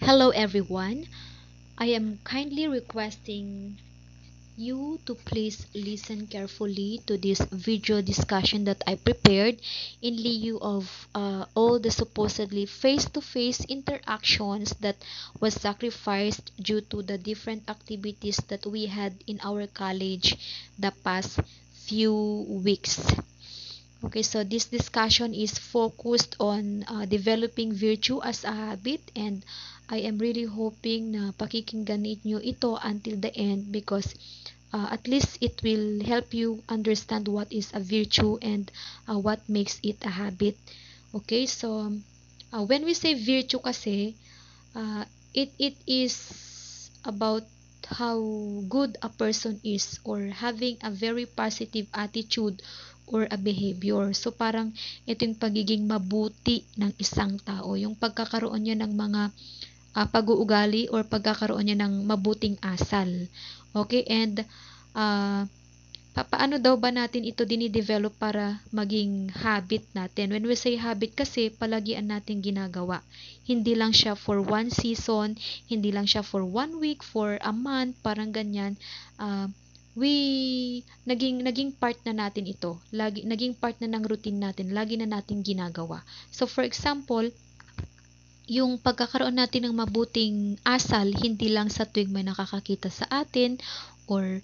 Hello everyone. I am kindly requesting you to please listen carefully to this video discussion that I prepared in lieu of all the supposedly face-to-face interactions that was sacrificed due to the different activities that we had in our college the past few weeks. Okay, so this discussion is focused on developing virtue as a habit, and I am really hoping na pakikinggan ninyo ito until the end because at least it will help you understand what is a virtue and what makes it a habit. Okay, so when we say virtue kasi, it is about how good a person is or having a very positive attitude or a behavior. So parang ito yung pagiging mabuti ng isang tao, yung pagkakaroon niya ng mga pag-uugali or pagkakaroon niya ng mabuting asal. Okay, and paano daw ba natin ito dinidevelop para maging habit natin? When we say habit kasi, palagian natin ginagawa. Hindi lang siya for one season, hindi lang siya for 1 week, for a month, parang ganyan. Naging part na natin ito. Naging part na ng routine natin. Lagi na natin ginagawa. So, for example, yung pagkakaroon natin ng mabuting asal, hindi lang sa tuwing may nakakakita sa atin or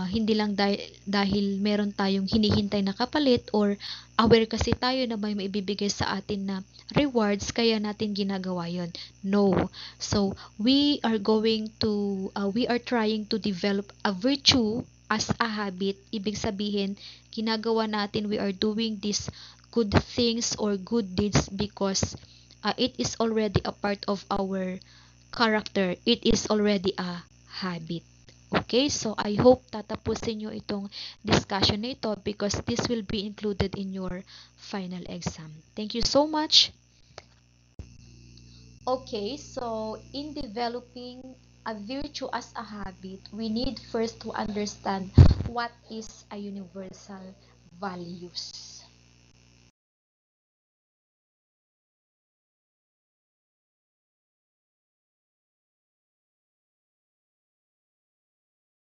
hindi lang dahil meron tayong hinihintay na kapalit or aware kasi tayo na may maibibigay sa atin na rewards kaya natin ginagawa yon. No. So, we are trying to develop a virtue as a habit. Ibig sabihin, ginagawa natin, we are doing these good things or good deeds because it is already a part of our character. It is already a habit. Okay, so I hope tatapusin nyo itong discussion na ito because this will be included in your final exam. Thank you so much. Okay, so in developing a virtue as a habit, we need first to understand what is a universal values.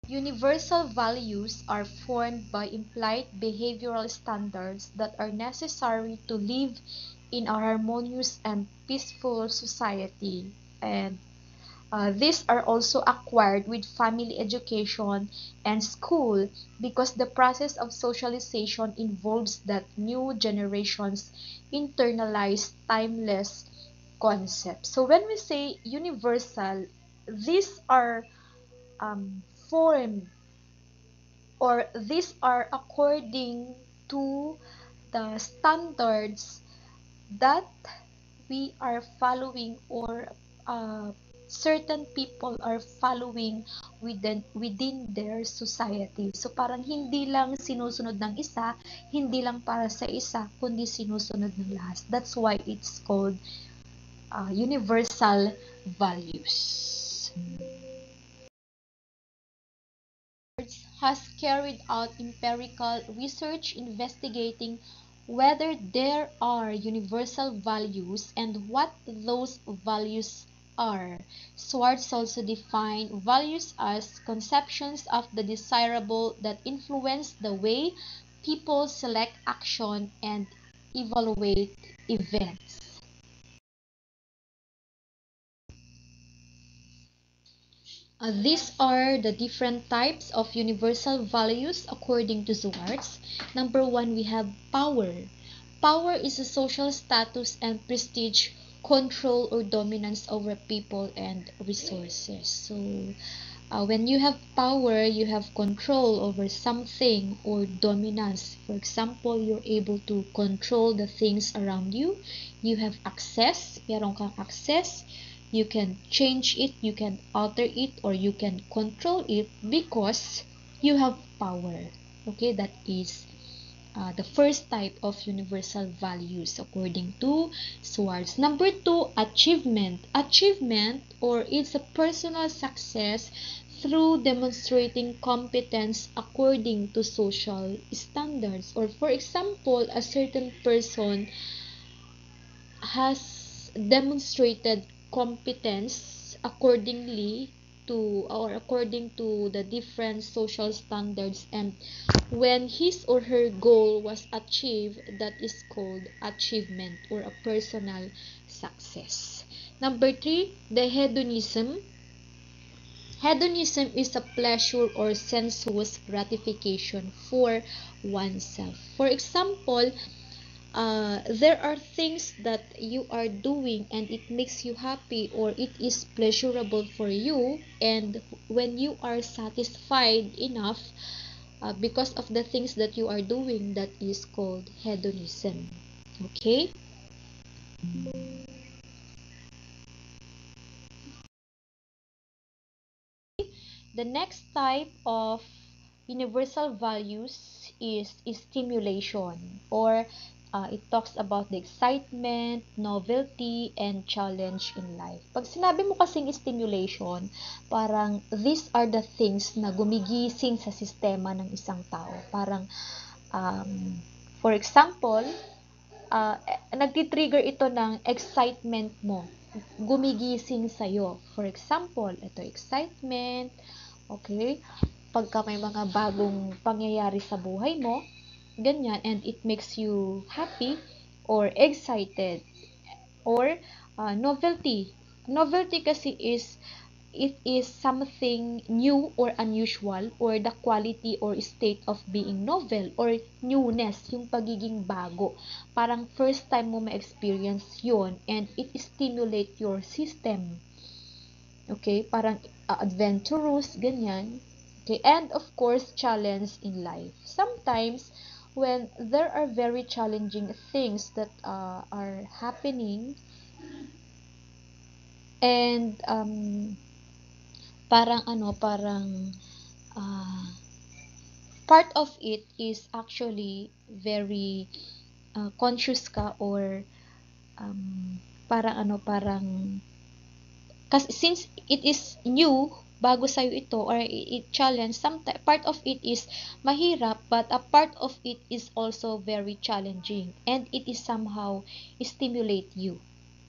Universal values are formed by implied behavioral standards that are necessary to live in a harmonious and peaceful society. And these are also acquired with family education and school because the process of socialization involves that new generations internalize timeless concepts. So when we say universal, these are formed or these are according to the standards that we are following or certain people are following within their society. So parang hindi lang sinusunod ng isa, hindi lang para sa isa, kundi sinusunod ng lahat. That's why it's called universal values. Has carried out empirical research investigating whether there are universal values and what those values are. Schwartz also defined values as conceptions of the desirable that influence the way people select action and evaluate events. These are the different types of universal values according to Schwartz. Number one, we have power. Power is a social status and prestige, control or dominance over people and resources. So, when you have power, you have control over something or dominance. For example, you're able to control the things around you. You have access, meron kang access. You can change it, you can alter it, or you can control it because you have power. Okay, that is the first type of universal values according to Schwartz. Number two, achievement. Achievement, or it's a personal success through demonstrating competence according to social standards. Or for example, a certain person has demonstrated competence accordingly to, or according to the different social standards, and when his or her goal was achieved, that is called achievement or a personal success. Number 3, the hedonism. Hedonism is a pleasure or sensuous gratification for oneself. For example, there are things that you are doing and it makes you happy, or it is pleasurable for you, and when you are satisfied enough because of the things that you are doing, that is called hedonism. Okay? The next type of universal values is stimulation, or it talks about the excitement, novelty, and challenge in life. Pag sinabi mo kasing stimulation, parang these are the things na gumigising sa sistema ng isang tao. Parang, for example, nagtitrigger ito ng excitement mo. Gumigising sa'yo. For example, ito excitement, okay? Pagka may mga bagong pangyayari sa buhay mo, ganyan, and it makes you happy or excited. Or novelty. Novelty kasi is, it is something new or unusual, or the quality or state of being novel, or newness, yung pagiging bago. Parang first time mo ma-experience yun, and it stimulate your system. Okay? Parang adventurous, ganyan. Okay? And of course, challenge in life. Sometimes, when there are very challenging things that are happening, and parang uh, part of it is actually very conscious ka, or parang kasi since it is new, bago sa'yo ito, or it challenge, part of it is mahirap, but a part of it is also very challenging, and it is somehow stimulate you.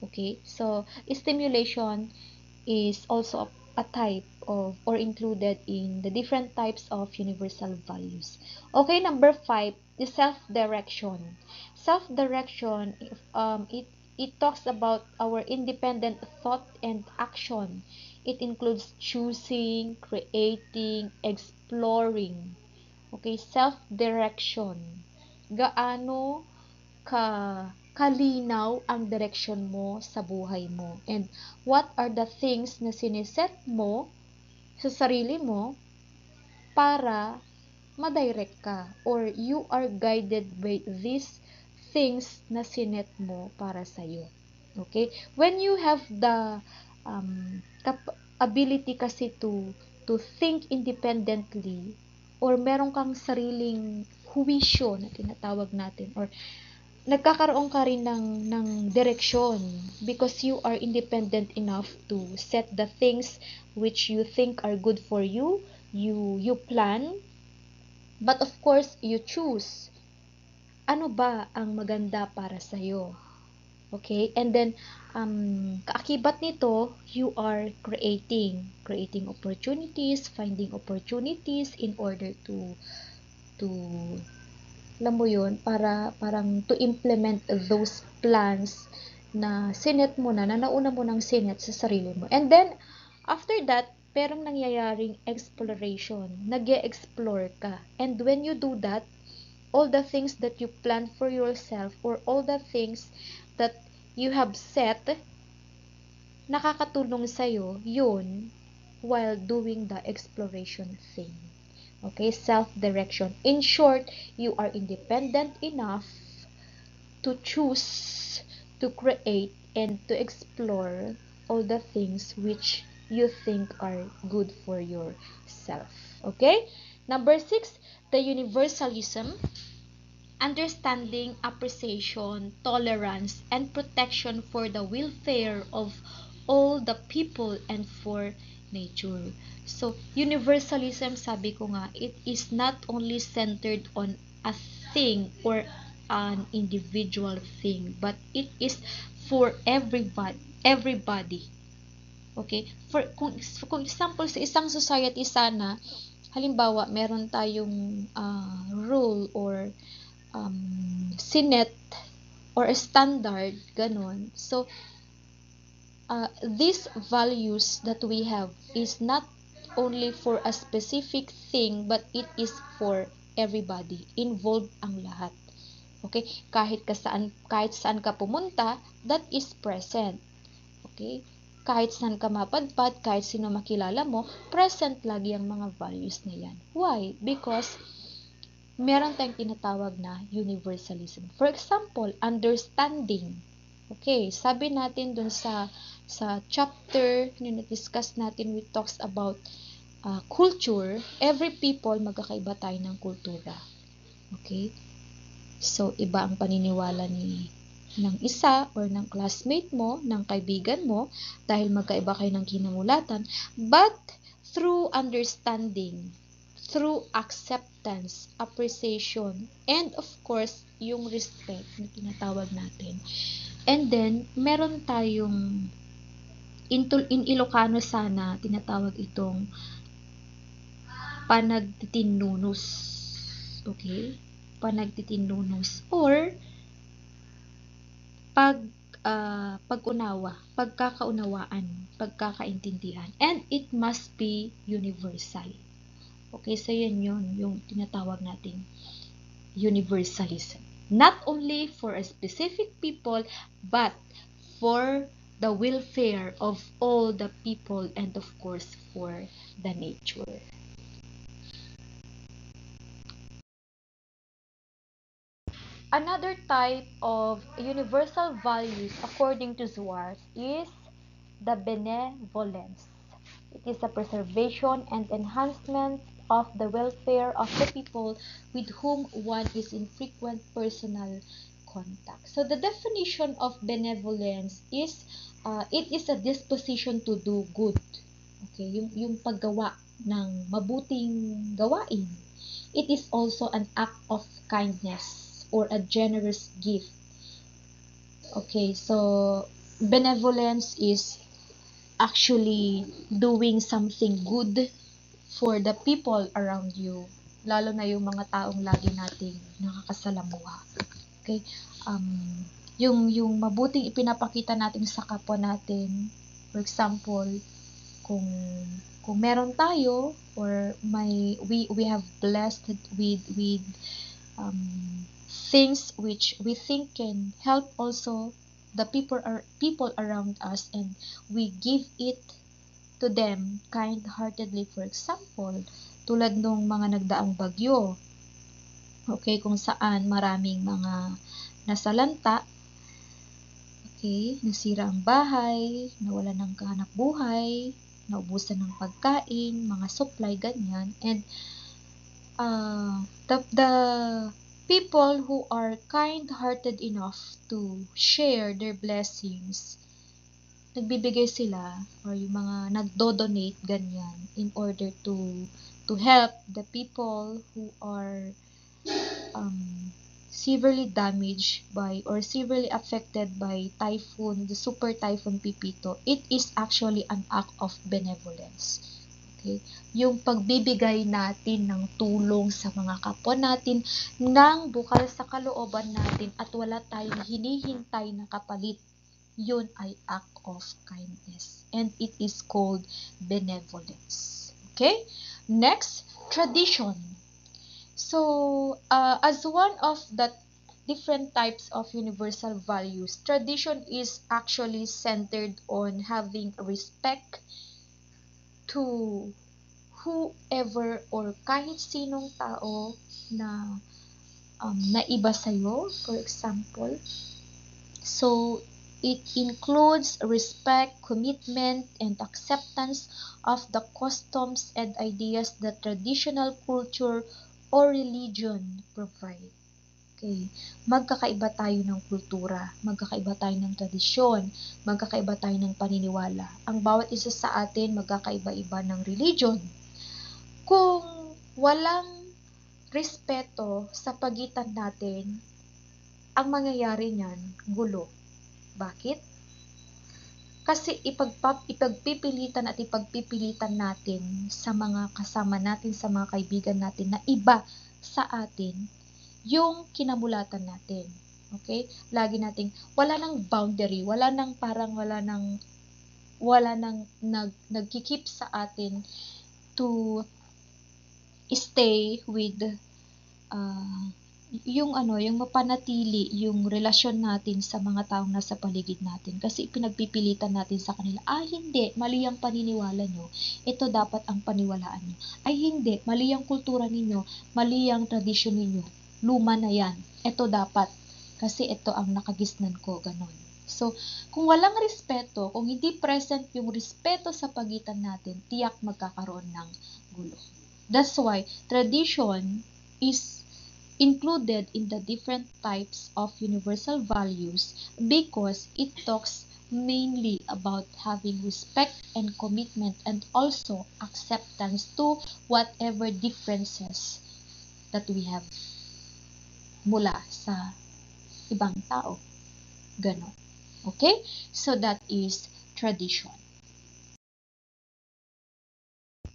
Okay? So, stimulation is also a type of, or included in the different types of universal values. Okay, number 5, the self-direction. Self-direction, it talks about our independent thought and action. It includes choosing, creating, exploring. Okay, self-direction. Gaano kalinaw ang direksyon mo sa buhay mo, and what are the things na siniset mo sa sarili mo para madirect ka, or you are guided by these things na sinet mo para sa'yo. Okay? When you have the ability kasi to think independently, or meron kang sariling huwisyo na tinatawag natin, or nagkakaroon ka rin ng direksyon, because you are independent enough to set the things which you think are good for you. You plan, but of course, you choose. Ano ba ang maganda para sa'yo? Okay? And then, kaakibat nito, you are creating opportunities, finding opportunities in order to alam mo yun, parang to implement those plans na sinet mo na nauna mo ng sinet sa sarili mo. And then, after that, perong nangyayaring exploration. Nag-e-explore ka. And when you do that, all the things that you plan for yourself, or all the things that you have set, nakakatulong sa'yo yun while doing the exploration thing. Okay, self-direction. In short, you are independent enough to choose, to create, and to explore all the things which you think are good for yourself. Okay? Number 6, the universalism. Understanding, appreciation, tolerance, and protection for the welfare of all the people and for nature. So, universalism, sabi ko nga, it is not only centered on a thing or an individual thing, but it is for everybody. everybody. Okay? Kung example, sa isang society sana, halimbawa, meron tayong rule or sinet or a standard, ganon. So, these values that we have is not only for a specific thing, but it is for everybody. Involved ang lahat. Okay? Kahit saan ka pumunta, that is present. Okay? Kahit saan ka mapadpad, kahit sino makilala mo, present lagi ang mga values na yan. Why? Because meron tayong tinatawag na universalism. For example, understanding. Okay, sabi natin dun sa chapter na na-discuss natin, we talks about culture. Every people, magkakaiba tayo ng kultura. Okay? So, iba ang paniniwala ng isa or ng classmate mo, ng kaibigan mo, dahil magkaiba kayo ng kinamulatan. But, through understanding, through acceptance, appreciation, and of course, yung respect na tinatawag natin. And then, meron tayong, in Ilocano sana, tinatawag itong panagtitinunus. Okay? Panagtitinunus. Or, pag-unawa, pagkakaunawaan, pagkakaintindihan. And it must be universal. Okay, so yun yung tinatawag nating universalism. Not only for a specific people, but for the welfare of all the people and of course for the nature. Another type of universal values according to Schwartz is the benevolence. It is the preservation and enhancement of the welfare of the people with whom one is in frequent personal contact. So the definition of benevolence is it is a disposition to do good. Okay, yung paggawa ng mabuting gawain. It is also an act of kindness or a generous gift. Okay, so benevolence is actually doing something good for the people around you, lalo na yung mga taong lagi nating nakakasalamuha. Okay? Yung mabuting ipinapakita natin sa kapwa natin, for example, kung meron tayo or we have blessed with things which we think can help also the people around us, and we give it to them kind-heartedly. For example, tulad nung mga nagdaang bagyo, okay, kung saan maraming mga nasalanta, okay, nasira ang bahay, nawala ng kahanap buhay, naubusan ng pagkain, mga supply, ganyan. And the people who are kind-hearted enough to share their blessings, nagbibigay sila, or yung mga nagdo-donate, ganyan, in order to help the people who are severely damaged by or severely affected by typhoon, the super typhoon Pipito. It is actually an act of benevolence. Okay? Yung pagbibigay natin ng tulong sa mga kapwa natin nang bukal sa kalooban natin at wala tayong hinihintay na kapalit, yun ay act of kindness. And it is called benevolence. Okay? Next, tradition. So, as one of the different types of universal values, tradition is actually centered on having respect to whoever or kahit sinong tao na naiba sa'yo, for example. So, it includes respect, commitment, and acceptance of the customs and ideas that traditional culture or religion provide. Okay. Magkakaiba tayo ng kultura, magkakaiba tayo ng tradisyon, magkakaiba tayo ng paniniwala. Ang bawat isa sa atin magkakaiba-iba ng religion. Kung walang respeto sa pagitan natin, ang mangyayari niyan, gulo. Bakit? Kasi ipagpipilitan at ipagpipilitan natin sa mga kasama natin, sa mga kaibigan natin na iba sa atin yung kinamulatan natin. Okay? Lagi nating wala nang boundary, wala nang nagkikip sa atin to stay with yung mapanatili yung relasyon natin sa mga taong nasa paligid natin. Kasi pinagpipilitan natin sa kanila, hindi, mali ang paniniwala nyo. Ito dapat ang paniwalaan nyo. Ay hindi, mali ang kultura ninyo, mali ang tradisyon ninyo. Luma na yan. Ito dapat. Kasi ito ang nakagisnan ko, ganon. So, kung walang respeto, kung hindi present yung respeto sa pagitan natin, tiyak magkakaroon ng gulo. That's why tradition is included in the different types of universal values because it talks mainly about having respect and commitment and also acceptance to whatever differences that we have mula sa ibang tao. Ganon. Okay? So that is tradition.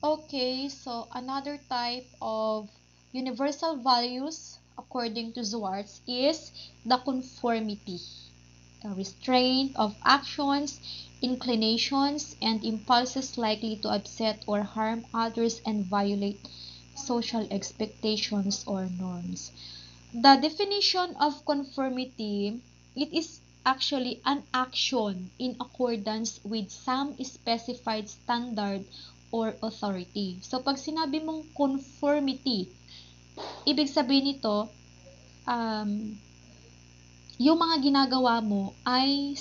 Okay, so another type of universal values, according to Zwartz, is the conformity, the restraint of actions, inclinations, and impulses likely to upset or harm others and violate social expectations or norms. The definition of conformity, it is actually an action in accordance with some specified standard or authority. So, pag sinabi mong conformity, ibig sabihin nito, yung mga ginagawa mo ay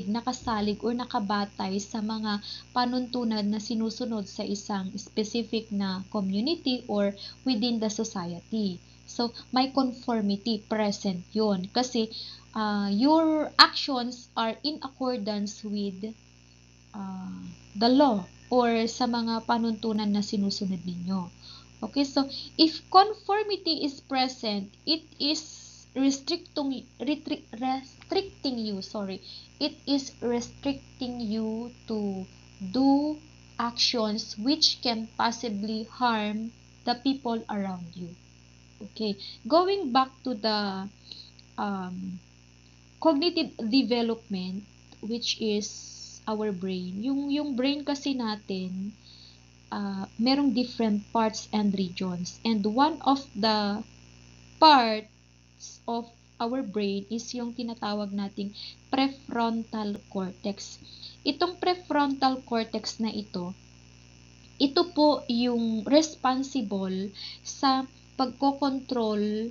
nakasalig or nakabatay sa mga panuntunan na sinusunod sa isang specific na community or within the society. So, may conformity present yun. Kasi, your actions are in accordance with the law or sa mga panuntunan na sinusunod ninyo. Okay, so if conformity is present, it is restricting you to do actions which can possibly harm the people around you. Okay, going back to the cognitive development, which is our brain. Yung brain kasi natin, merong different parts and regions. And one of the parts of our brain is yung tinatawag nating prefrontal cortex. Itong prefrontal cortex na ito po yung responsible sa pagkokontrol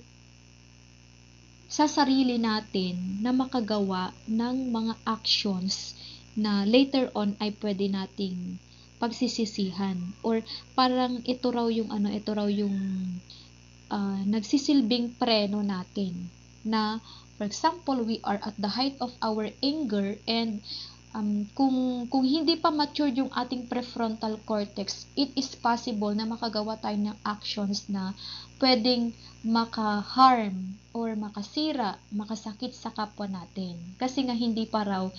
sa sarili natin na makagawa ng mga actions na later on ay pwede nating pagsisisihan or parang ito raw yung nagsisilbing preno natin na, for example, we are at the height of our anger and kung hindi pa mature yung ating prefrontal cortex, it is possible na makagawa tayo ng actions na pwedeng maka-harm or makasira, makasakit sa kapwa natin. Kasi nga hindi pa raw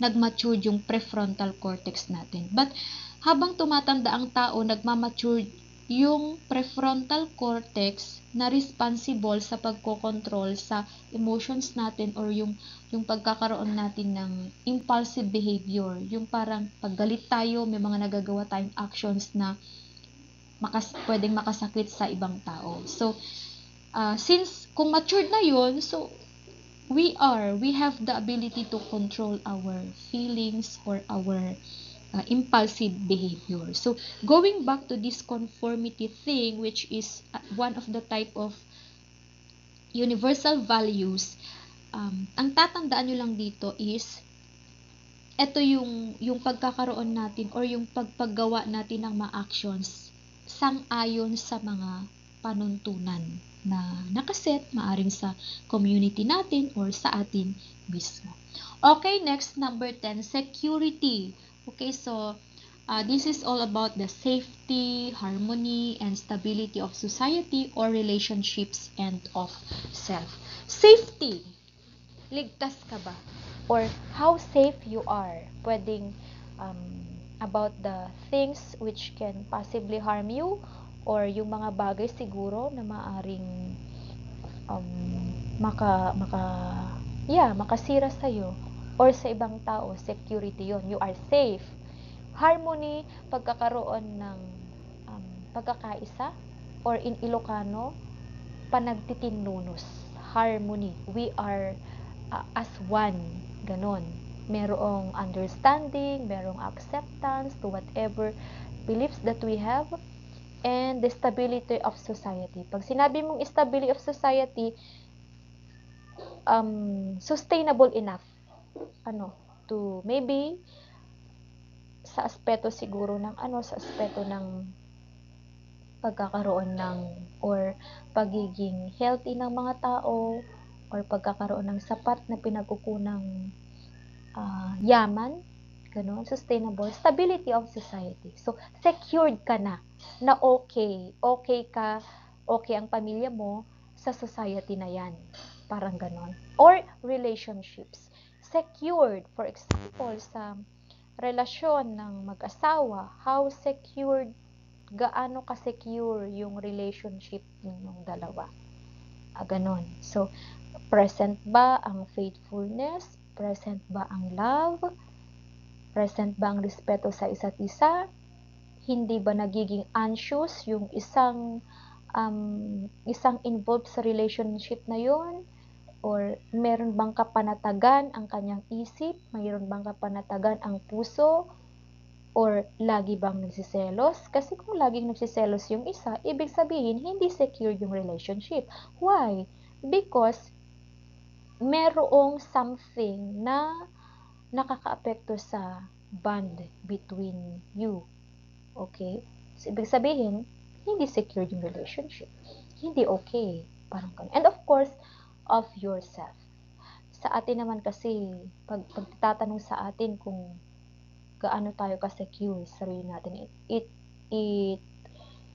nag-mature yung prefrontal cortex natin. But habang tumatanda ang tao, nagmamature yung prefrontal cortex na responsible sa pagkokontrol sa emotions natin or yung pagkakaroon natin ng impulsive behavior. Yung parang paggalit tayo, may mga nagagawa tayong actions na pwedeng makasakit sa ibang tao. So, since kung matured na yun, so we have the ability to control our feelings or our impulsive behavior. So, going back to this conformity thing, which is one of the type of universal values, ang tatandaan nyo lang dito is, ito yung pagkakaroon natin or yung pagpagawa natin ng mga actions sang-ayon sa mga panuntunan na nakaset, maaring sa community natin or sa atin mismo. Okay, next, number 10, security. Okay, so this is all about the safety, harmony, and stability of society or relationships and of self. Safety. Ligtas ka ba? or how safe you are. Pwedeng about the things which can possibly harm you, or yung mga bagay siguro na maaring um, makasira sa'yo or sa ibang tao. Security yon, you are safe. Harmony, pagkakaroon ng pagkakaisa, or in Ilocano, panagtitinlunos. Harmony, we are as one, ganon. Merong understanding, merong acceptance to whatever beliefs that we have, and the stability of society. Pag sinabi mong stability of society, sustainable enough, to maybe sa aspeto siguro ng sa aspeto ng pagkakaroon ng or pagiging healthy ng mga tao, or pagkakaroon ng sapat na pinagkukunang yaman, ganun, sustainable, stability of society. So, secured ka na okay ka, okay ang pamilya mo sa society na yan. Parang ganon. Or relationships. Secured, for example, sa relasyon ng mag-asawa, how secured, gaano ka-secure yung relationship ninyong dalawa. Ganon. So, present ba ang faithfulness? Present ba ang love? Present ba ang respeto sa isa't isa? Hindi ba nagiging anxious yung isang involved sa relationship na yon? Or meron bang kapanatagan ang kanyang isip? Mayroon bang kapanatagan ang puso? Or lagi bang nagsiselos? Kasi kung laging nagsiselos yung isa, ibig sabihin hindi secure yung relationship. Why? Because merong something na nakakaapekto sa bond between you. Okay? So, ibig sabihin, hindi secure yung relationship. Hindi okay. Parang ganun. And of course, of yourself. Sa atin naman kasi, pag tatanong sa atin kung gaano tayo ka-secure sa sarili natin, it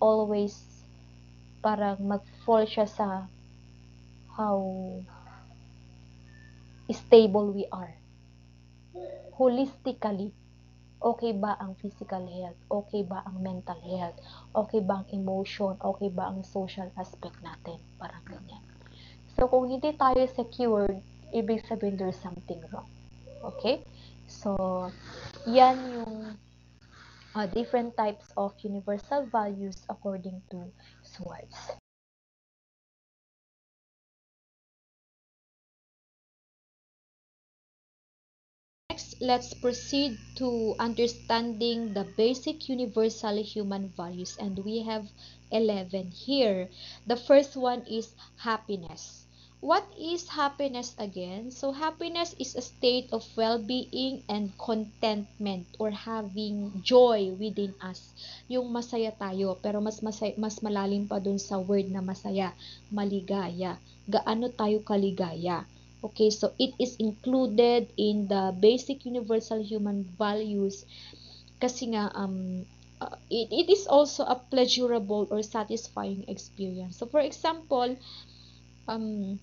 always parang mag-fall siya sa how stable we are. Holistically, okay ba ang physical health? Okay ba ang mental health? Okay ba ang emotion? Okay ba ang social aspect natin? Parang ganyan. So, kung hindi tayo secured, ibig sabihin there's something wrong. Okay? So, yan yung different types of universal values according to Swartz. Next, let's proceed to understanding the basic universal human values, and we have 11 here. The first one is happiness. What is happiness again? So happiness is a state of well-being and contentment, or having joy within us. Yung masaya tayo, pero mas malalim pa dun sa word na masaya, maligaya. Gaano tayo kaligaya? Okay, so it is included in the basic universal human values kasi nga it is also a pleasurable or satisfying experience. So for example, um,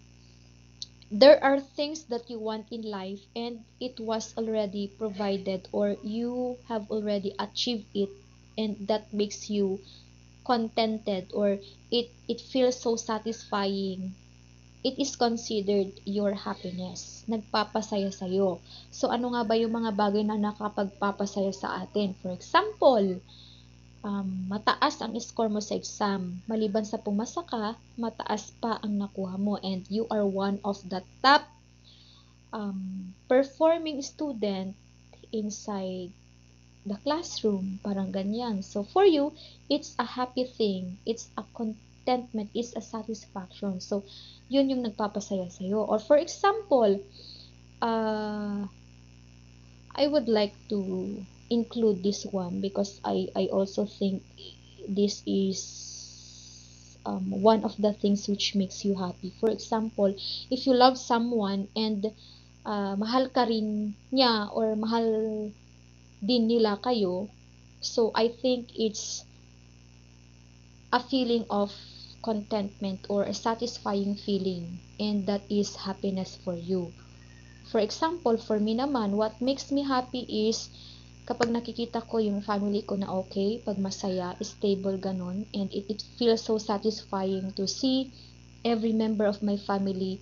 there are things that you want in life and it was already provided, or you have already achieved it, and that makes you contented, or it feels so satisfying. It is considered your happiness. Nagpapasaya sa'yo. So, ano nga ba yung mga bagay na nakapagpapasaya sa atin? For example, mataas ang score mo sa exam. Maliban sa pumasa ka, mataas pa ang nakuha mo, and you are one of the top performing student inside the classroom. Parang ganyan. So, for you, it's a happy thing. It's a contentment. It's a satisfaction. So, yun yung nagpapasaya sa'yo. Or for example, I would like to include this one because I also think this is one of the things which makes you happy. For example, if you love someone and mahal ka rin niya or mahal din nila kayo, so I think it's a feeling of contentment or a satisfying feeling, and that is happiness for you. For example, for me naman, what makes me happy is kapag nakikita ko yung family ko na okay, pag masaya, stable, ganun, and it feels so satisfying to see every member of my family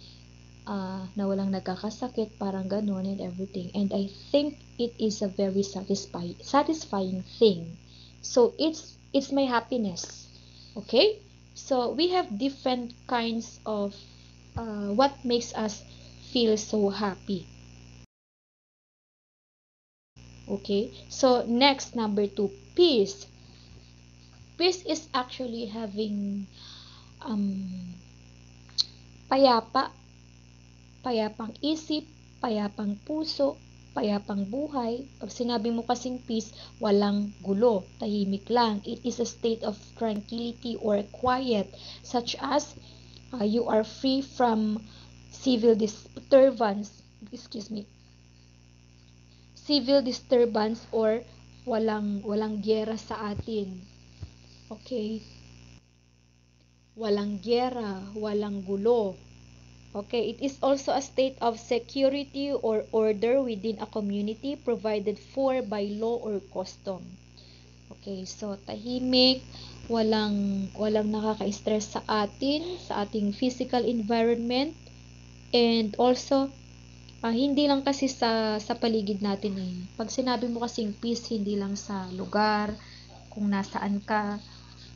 na walang nagkakasakit, parang ganun and everything. And I think it is a very satisfying thing. So it's my happiness. Okay? So we have different kinds of what makes us feel so happy. Okay? So next, number 2, peace. Peace is actually having um, payapa, payapang isip, payapang puso, payapang buhay. Pag sinabi mo kasing peace, walang gulo, tahimik lang. It is a state of tranquility or quiet, such as you are free from civil disturbance, excuse me, civil disturbance or walang giyera sa atin. Okay? Walang giyera, walang gulo. Okay, it is also a state of security or order within a community provided for by law or custom. Okay, so tahimik, walang nakaka-stress sa atin, sa ating physical environment, and also hindi lang kasi sa paligid natin eh. Pag sinabi mo kasing peace, hindi lang sa lugar, kung nasaan ka,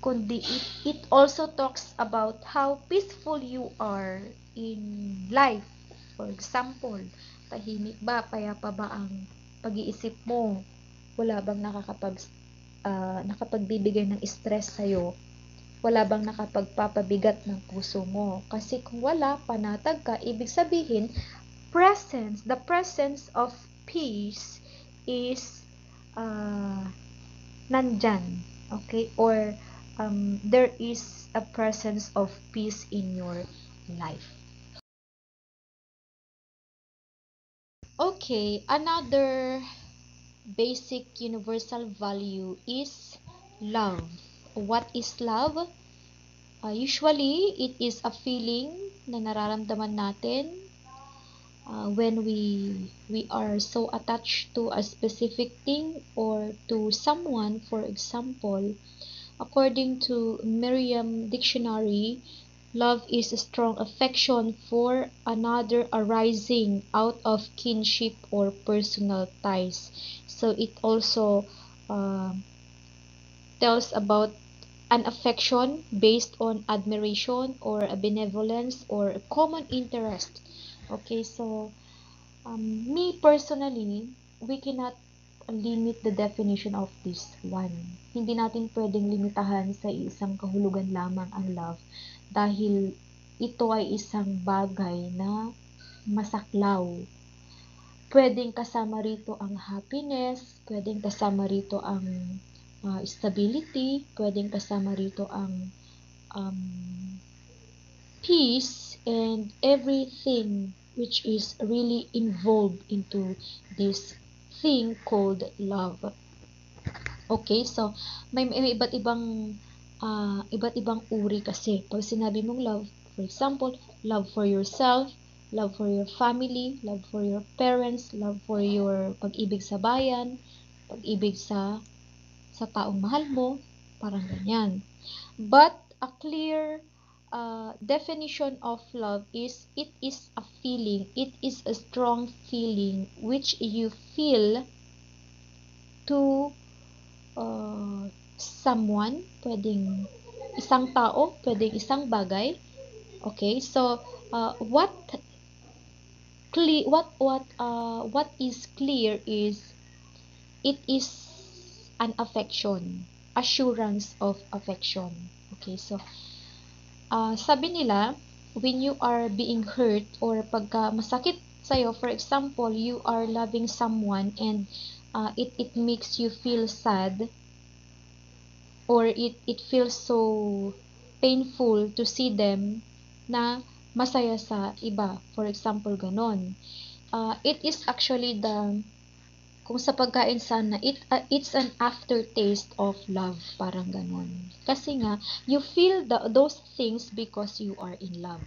kundi it also talks about how peaceful you are in life. For example, tahimik ba, payapa ba ang pag-iisip mo? Wala bang nakapagbibigay ng stress sa'yo? Wala bang nakapagpapabigat ng puso mo? Kasi kung wala, panatag ka, ibig sabihin, the presence of peace is nandyan. Okay? Or there is a presence of peace in your life. Okay, another basic universal value is love. What is love? Usually, it is a feeling na nararamdaman natin when we are so attached to a specific thing or to someone. For example, according to Merriam Dictionary, love is a strong affection for another arising out of kinship or personal ties. So it also uh, tells about an affection based on admiration or a benevolence or a common interest. Okay, so me personally, we cannot limit the definition of this one. Hindi natin pwedeng limitahan sa isang kahulugan lamang ang love dahil ito ay isang bagay na masaklaw. Pwedeng kasama rito ang happiness, pwedeng kasama rito ang stability, pwedeng kasama rito ang um, peace and everything which is really involved into this thing called love. Okay, so may iba't ibang uri kasi. Pag sinabi mong love, for example, love for yourself, love for your family, love for your parents, love for your pag-ibig sa bayan, pag-ibig sa taong mahal mo, parang ganyan. But a clear definition of love is it is a feeling, it is a strong feeling which you feel to someone, pwedeng isang tao, pwedeng isang bagay. Okay, so what is clear is it is an affection, assurance of affection. Okay, so sabi nila, when you are being hurt or pagka masakit sa'yo, for example, you are loving someone and it makes you feel sad or it feels so painful to see them na masaya sa iba. For example, ganon. It is actually kung sa pagkain sana, it's an aftertaste of love, parang ganon. Kasi nga, you feel those things because you are in love.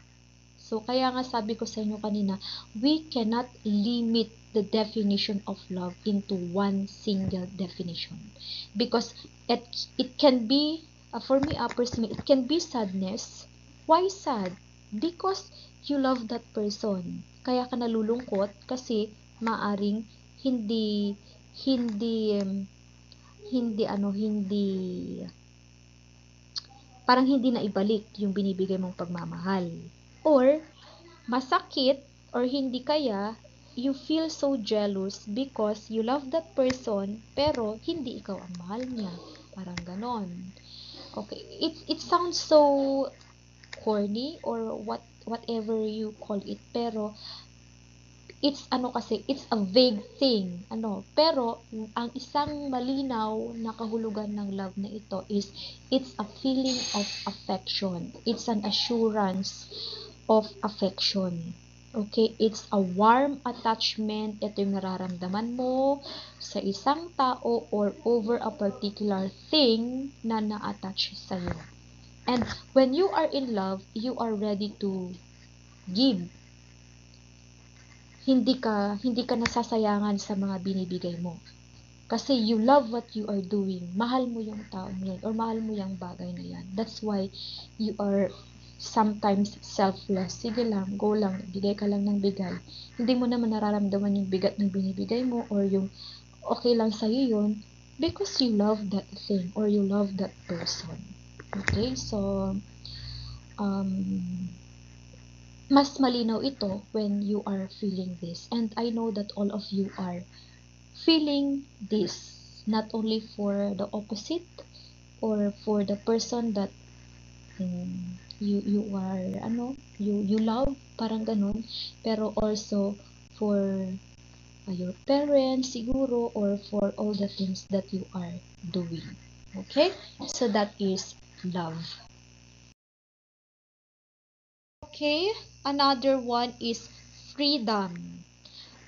So, kaya nga sabi ko sa inyo kanina, we cannot limit the definition of love into one single definition. Because it can be, for me personally, it can be sadness. Why sad? Because you love that person. Kaya ka nalulungkot kasi maaring hindi hindi hindi parang hindi na ibalik yung binibigay mong pagmamahal. Or masakit or hindi kaya you feel so jealous because you love that person pero hindi ikaw ang mahal niya. Parang ganon. Okay, it sounds so corny or whatever you call it, pero it's it's a vague thing. Pero ang isang malinaw na kahulugan ng love na ito is it's a feeling of affection. It's an assurance of affection. Okay, it's a warm attachment. Ito yung nararamdaman mo sa isang tao or over a particular thing na na-attach sa'yo. And when you are in love, you are ready to give. Hindi ka nasasayangan sa mga binibigay mo. Kasi you love what you are doing. Mahal mo yung taong yan or mahal mo yung bagay na yan. That's why you are sometimes selfless. Sige lang, go lang, bigay ka lang ng bigay. Hindi mo naman nararamdaman yung bigat ng binibigay mo or yung okay lang sa'yo yun because you love that thing or you love that person. Okay, so mas malinaw ito when you are feeling this. And I know that all of you are feeling this, not only for the opposite or for the person that you are you love, parang ganun, pero also for your parents siguro or for all the things that you are doing. Okay, so that is love. Okay, another one is freedom.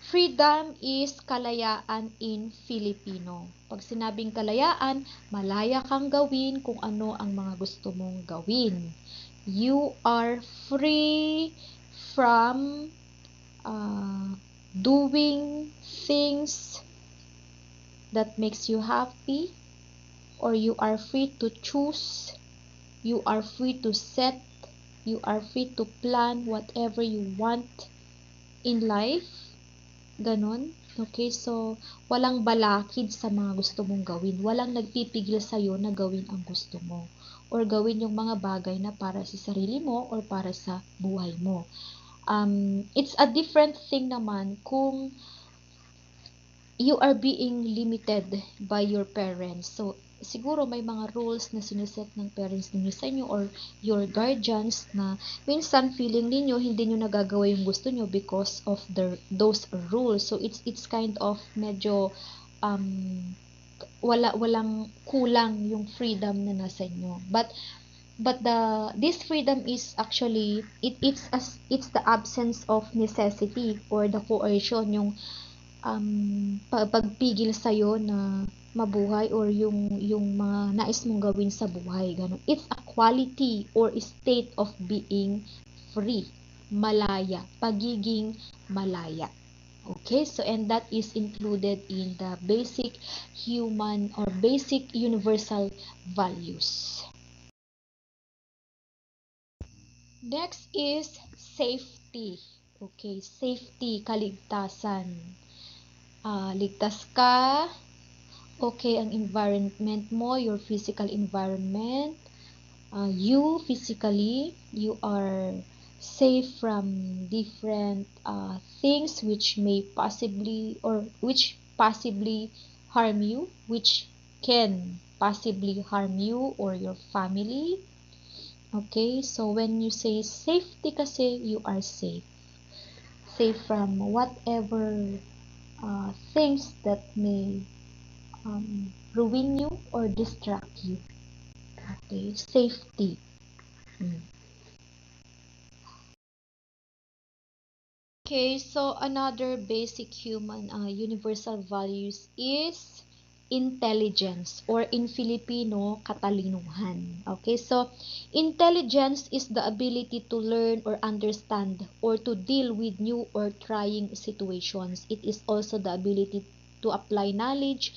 Freedom is kalayaan in Filipino. Pag sinabing kalayaan, malaya kang gawin kung ano ang mga gusto mong gawin. You are free from doing things that makes you happy, or you are free to choose, you are free to set, you are free to plan whatever you want in life. Ganon. Okay, so walang balakid sa mga gusto mong gawin. Walang nagpipigil sa'yo na gawin ang gusto mo. Or gawin yung mga bagay na para sa sarili mo or para sa buhay mo. It's a different thing naman kung you are being limited by your parents. So, siguro may mga rules na siniset ng parents ninyo sa inyo or your guardians na minsan feeling ninyo hindi nyo nagagawa yung gusto nyo because of those rules. So, it's kind of medyo walang kulang yung freedom na nasa inyo. But this freedom is actually it's the absence of necessity or the coercion, yung pagpigil sa'yo na mabuhay or yung mga nais mong gawin sa buhay. Ganun. It's a quality or state of being free. Malaya. Pagiging malaya. Okay, so and that is included in the basic human or basic universal values. Next is safety. Okay, safety, kaligtasan. Ligtas ka, okay ang environment mo, your physical environment, you physically, you are safe from different things which may possibly or which possibly harm you, which can possibly harm you or your family. Okay, so when you say safety kasi, you are safe. Safe from whatever things that may ruin you or distract you. Okay, safety. Okay, so another basic human universal values is intelligence, or in Filipino, katalinuhan. Okay, so intelligence is the ability to learn or understand or to deal with new or trying situations. It is also the ability to apply knowledge,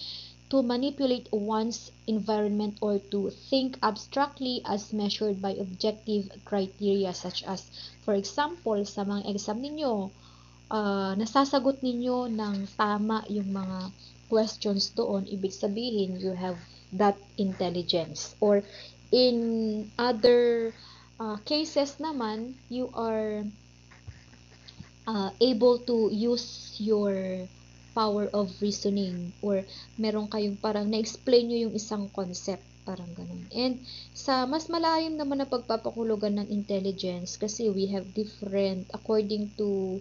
to manipulate one's environment, or to think abstractly as measured by objective criteria such as, for example, sa mga exam ninyo, nasasagot ninyo ng tama yung mga questions doon, ibig sabihin you have that intelligence. Or in other cases naman, you are able to use your power of reasoning, or meron kayong parang na-explain nyo yung isang concept, parang ganun. And sa mas malalim naman na pagpapakulugan ng intelligence, kasi we have different, according to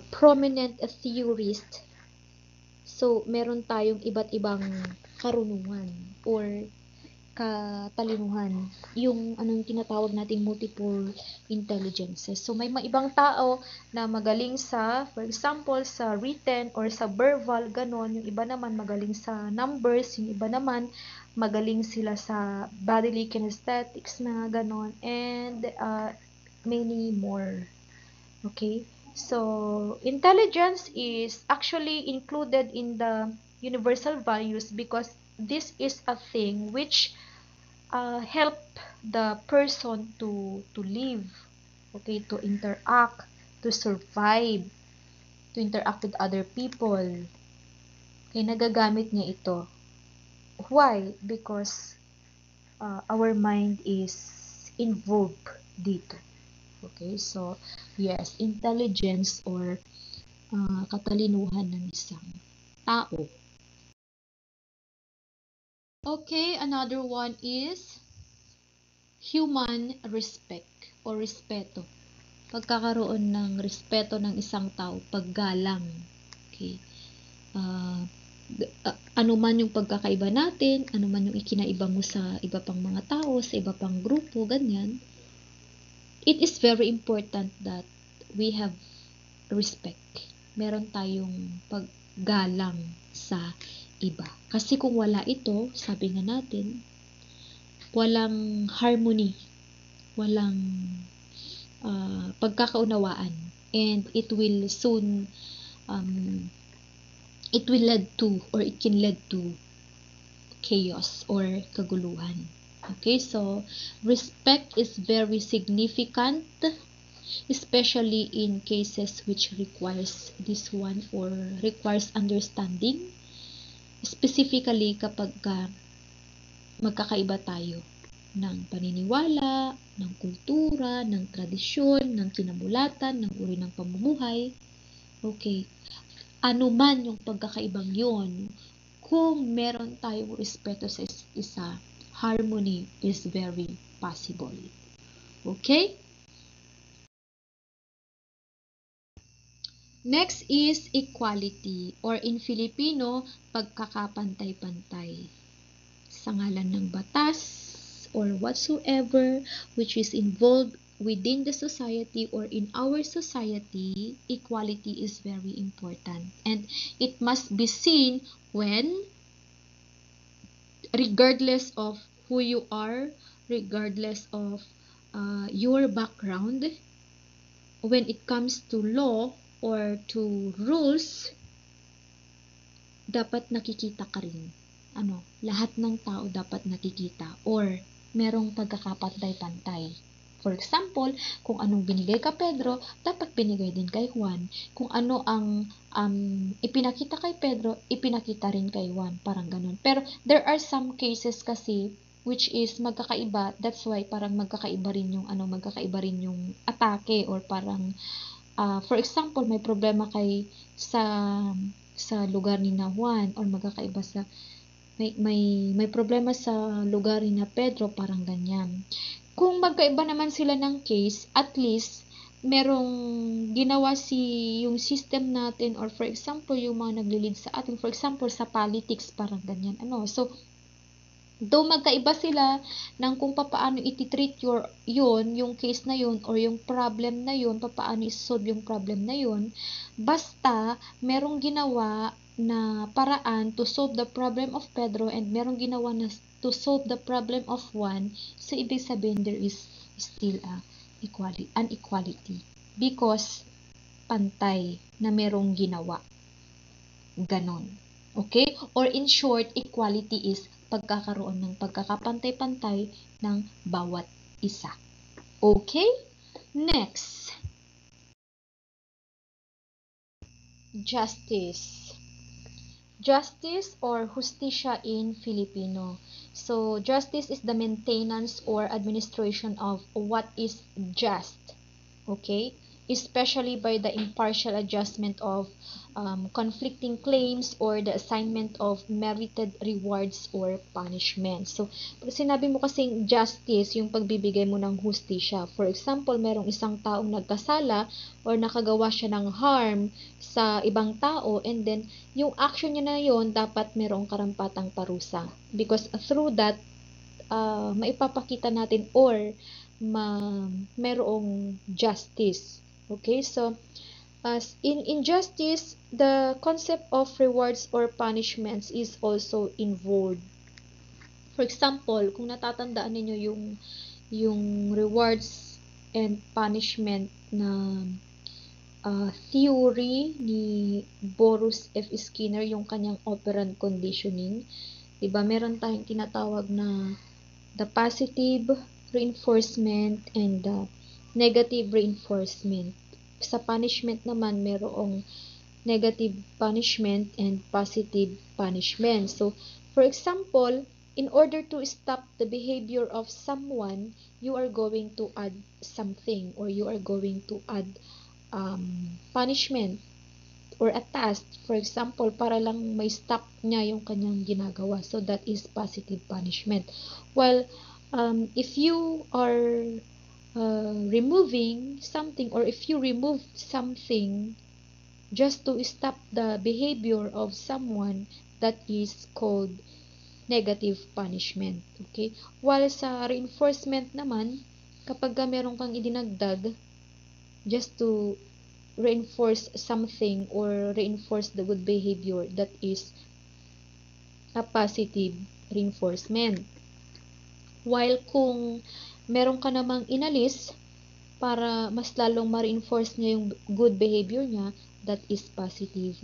prominent theorist, so meron tayong iba't ibang karunungan or katalinuhan, yung anong tinatawag nating multiple intelligences. So may mga ibang tao na magaling sa, for example, sa written or sa verbal, ganon. Yung iba naman magaling sa numbers, yung iba naman magaling sila sa bodily kinesthetics, mga ganon, and many more. Okay, so intelligence is actually included in the universal values because this is a thing which help the person to live, okay, to interact, to survive, to interact with other people. Okay, nagagamit niya ito. Why? Because our mind is involved dito. Okay, so yes, intelligence or katalinuhan ng isang tao. Okay, another one is human respect or respeto. Pagkakaroon ng respeto ng isang tao, paggalang. Okay. Ano man yung pagkakaiba natin, ano man yung ikinaiba mo sa iba pang mga tao, sa iba pang grupo, ganyan. It is very important that we have respect. Meron tayong paggalang sa iba. Kasi kung wala ito, sabi nga natin, walang harmony, walang pagkakaunawaan, and it will soon it will lead to, or it can lead to chaos or kaguluhan. Okay, so respect is very significant, especially in cases which requires this one or requires understanding, specifically kapag magkakaiba tayo ng paniniwala, ng kultura, ng tradisyon, ng kinamulatan, ng uri ng pamumuhay. Okay, ano man yung pagkakaibang yon, kung meron tayong respeto sa isa, harmony is very possible. Okay? Next is equality, or in Filipino, pagkakapantay-pantay. Sa ngalan ng batas or whatsoever which is involved within the society or in our society, equality is very important. And it must be seen when, regardless of who you are, regardless of your background, when it comes to law or to rules, dapat nakikita ka rin. Lahat ng tao dapat nakikita or merong pagkakapantay-pantay. For example, kung anong binigay ka Pedro, dapat binigay din kay Juan. Kung ano ang ipinakita kay Pedro, ipinakita rin kay Juan. Parang ganun. Pero there are some cases kasi which is magkakaiba. That's why parang magkakaiba rin yung atake, or parang for example, may problema kay sa lugar ni na Juan, or magkakaiba sa may problema sa lugar ni na Pedro, parang ganyan. Kung magkaiba naman sila ng case, at least merong ginawa yung system natin, or for example, yung mga nagli-lead sa atin, for example, sa politics, parang ganyan. So, though magkaiba sila ng kung paano iti-treat yung case na yun, or yung problem na yun, paano i-solve yung problem na yun, basta merong ginawa na paraan to solve the problem of Pedro and merong ginawa na to solve the problem of Juan, so ibig sabihin there is still an equality because pantay na merong ginawa. Ganon. Okay? Or in short, equality is pagkakaroon ng pagkakapantay-pantay ng bawat isa. Okay? Next. Justice. Justice or justisya in Filipino. So, justice is the maintenance or administration of what is just. Okay? Especially by the impartial adjustment of conflicting claims or the assignment of merited rewards or punishments. So, pag sinabi mo kasing justice, yung pagbibigay mo ng hustisya. For example, merong isang taong nagkasala or nakagawa siya ng harm sa ibang tao and then yung action niya na yun, dapat merong karampatang parusa. Because through that, maipapakita natin or merong justice. Okay, so as in justice, the concept of rewards or punishments is also involved. For example, kung natatandaan niyo yung rewards and punishment na theory ni Boris F. Skinner, yung kanyang operant conditioning, diba, meron tayong tinatawag na the positive reinforcement and the negative reinforcement. Sa punishment naman, merong negative punishment and positive punishment. So, for example, in order to stop the behavior of someone, you are going to add something or you are going to add punishment or a task. For example, para lang may stop niya yung kanyang ginagawa. So, that is positive punishment. While, if you are removing something or if you remove something just to stop the behavior of someone, that is called negative punishment. Okay? While sa reinforcement naman, kapag meron kang idinagdag just to reinforce something or reinforce the good behavior, that is a positive reinforcement. While kung meron ka namang inalis para mas lalong ma-reinforce niya yung good behavior niya, that is positive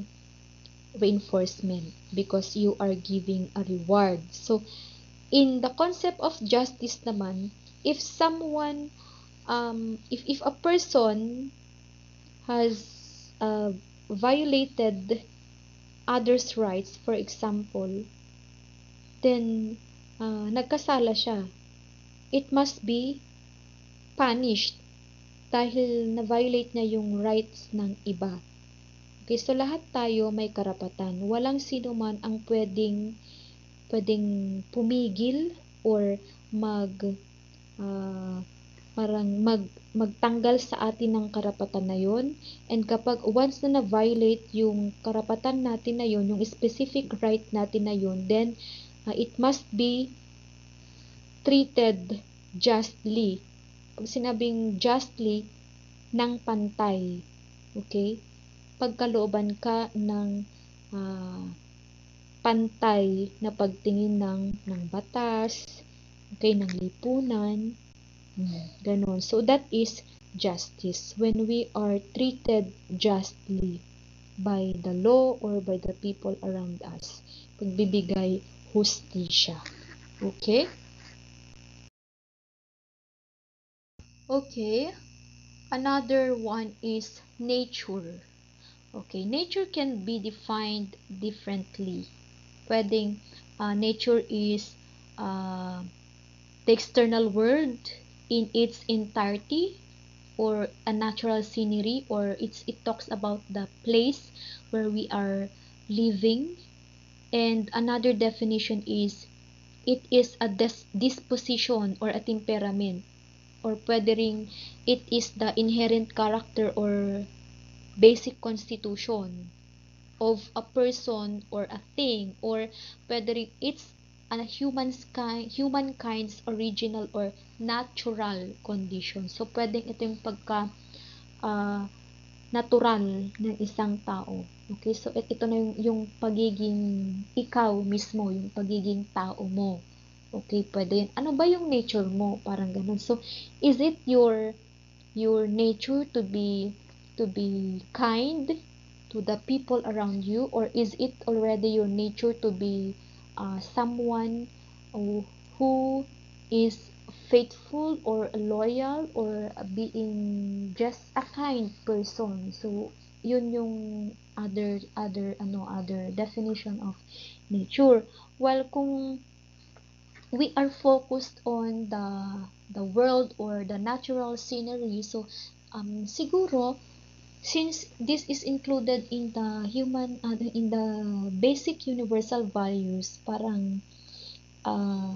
reinforcement because you are giving a reward. So, in the concept of justice naman, if someone, if a person has violated others' rights, for example, then nagkasala siya, it must be punished dahil na-violate niya yung rights ng iba. Okay, so lahat tayo may karapatan. Walang sino man ang pwedeng pumigil or magtanggal sa atin ng karapatan na yon. And kapag once na na-violate yung karapatan natin na yon, yung specific right natin na yon, then it must be treated justly. Pag sinabing justly, ng pantay. Okay? Pagkalooban ka ng pantay na pagtingin ng batas, okay, ng lipunan, ganon. So, that is justice. When we are treated justly by the law or by the people around us. Pagbibigay hustisya. Okay? Okay. Another one is nature. Okay, nature can be defined differently. Pwedeng nature is the external world in its entirety, or a natural scenery, or it talks about the place where we are living. And another definition is it is a disposition or a temperament, or pwede ring it is the inherent character or basic constitution of a person or a thing, or pwede ring it's a humankind's original or natural condition. So, pwedeng ito yung pagka natural ng isang tao. Okay, so ito na yung pagiging ikaw mismo, yung pagiging tao mo. Okay, pwede yun. Ano ba yung nature mo? Parang ganun. So, is it your nature to be kind to the people around you, or is it already your nature to be someone who is faithful or loyal, or being just a kind person? So yun yung other definition of nature. Well, kung we are focused on the world or the natural scenery, so siguro, since this is included in the in the basic universal values, parang uh,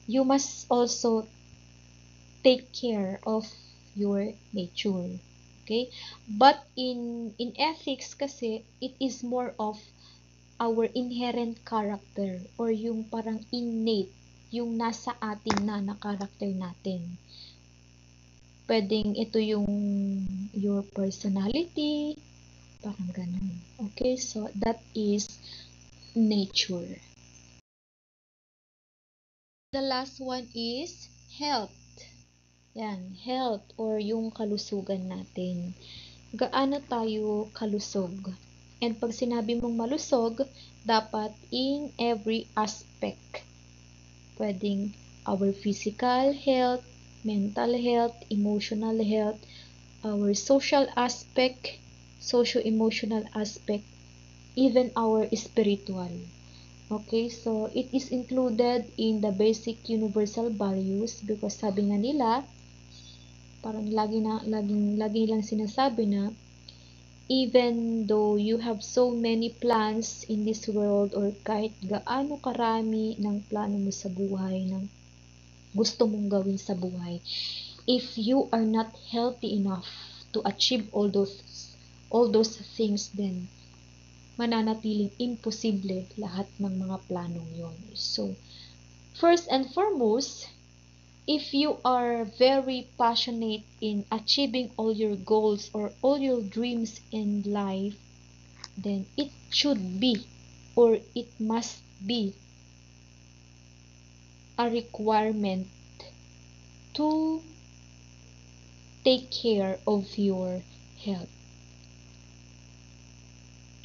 you must also take care of your nature. Okay, but in ethics kasi, it is more of our inherent character, or yung parang innate, yung nasa atin na character natin. Pwedeng ito yung your personality, parang ganun. Okay, so that is nature. The last one is health. Yan, health, or yung kalusugan natin. Gaano tayo kalusog? And pag sinabi mong malusog, dapat in every aspect. Pwedeng our physical health, mental health, emotional health, our social aspect, socio-emotional aspect, even our spiritual. Okay, so it is included in the basic universal values, because sabi nga nila, parang lagi lang sinasabi na, even though you have so many plans in this world, or kahit gaano karami ng plano mo sa buhay, ng gusto mong gawin sa buhay, if you are not healthy enough to achieve all those things, then mananatiling imposible lahat ng mga planong yon. So, first and foremost, if you are very passionate in achieving all your goals or all your dreams in life, then it should be, or it must be, a requirement to take care of your health.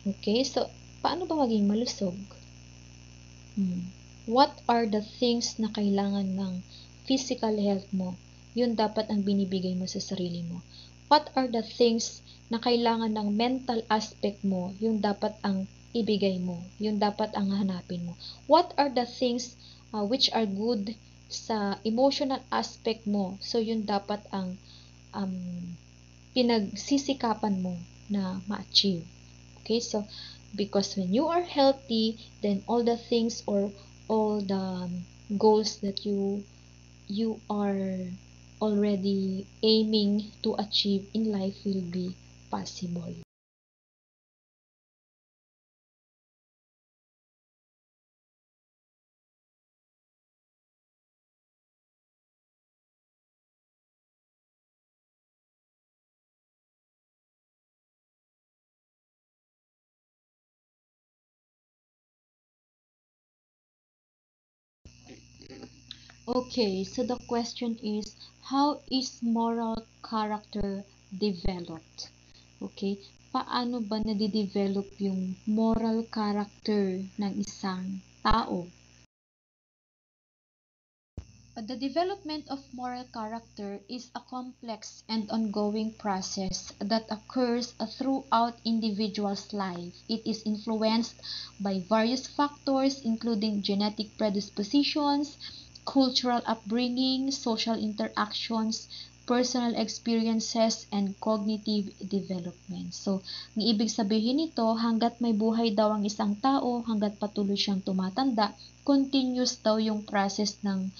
Okay, so paano ba maging malusog? What are the things na kailangan ng physical health mo? Yun dapat ang binibigay mo sa sarili mo. What are the things na kailangan ng mental aspect mo? Yun dapat ang ibigay mo. Yun dapat ang hanapin mo. What are the things which are good sa emotional aspect mo? So yun dapat ang pinagsisikapan mo na ma-achieve. Okay, so because when you are healthy, then all the things, or all the goals that you are already aiming to achieve in life will be possible. Okay, so the question is, how is moral character developed? Okay, paano ba nadidevelop yung moral character ng isang tao? The development of moral character is a complex and ongoing process that occurs throughout individuals' life. It is influenced by various factors, including genetic predispositions, cultural upbringing, social interactions, personal experiences, and cognitive development. So, ang ibig sabihin nito, hanggat may buhay daw ang isang tao, hanggat patuloy siyang tumatanda, continuous daw yung process ng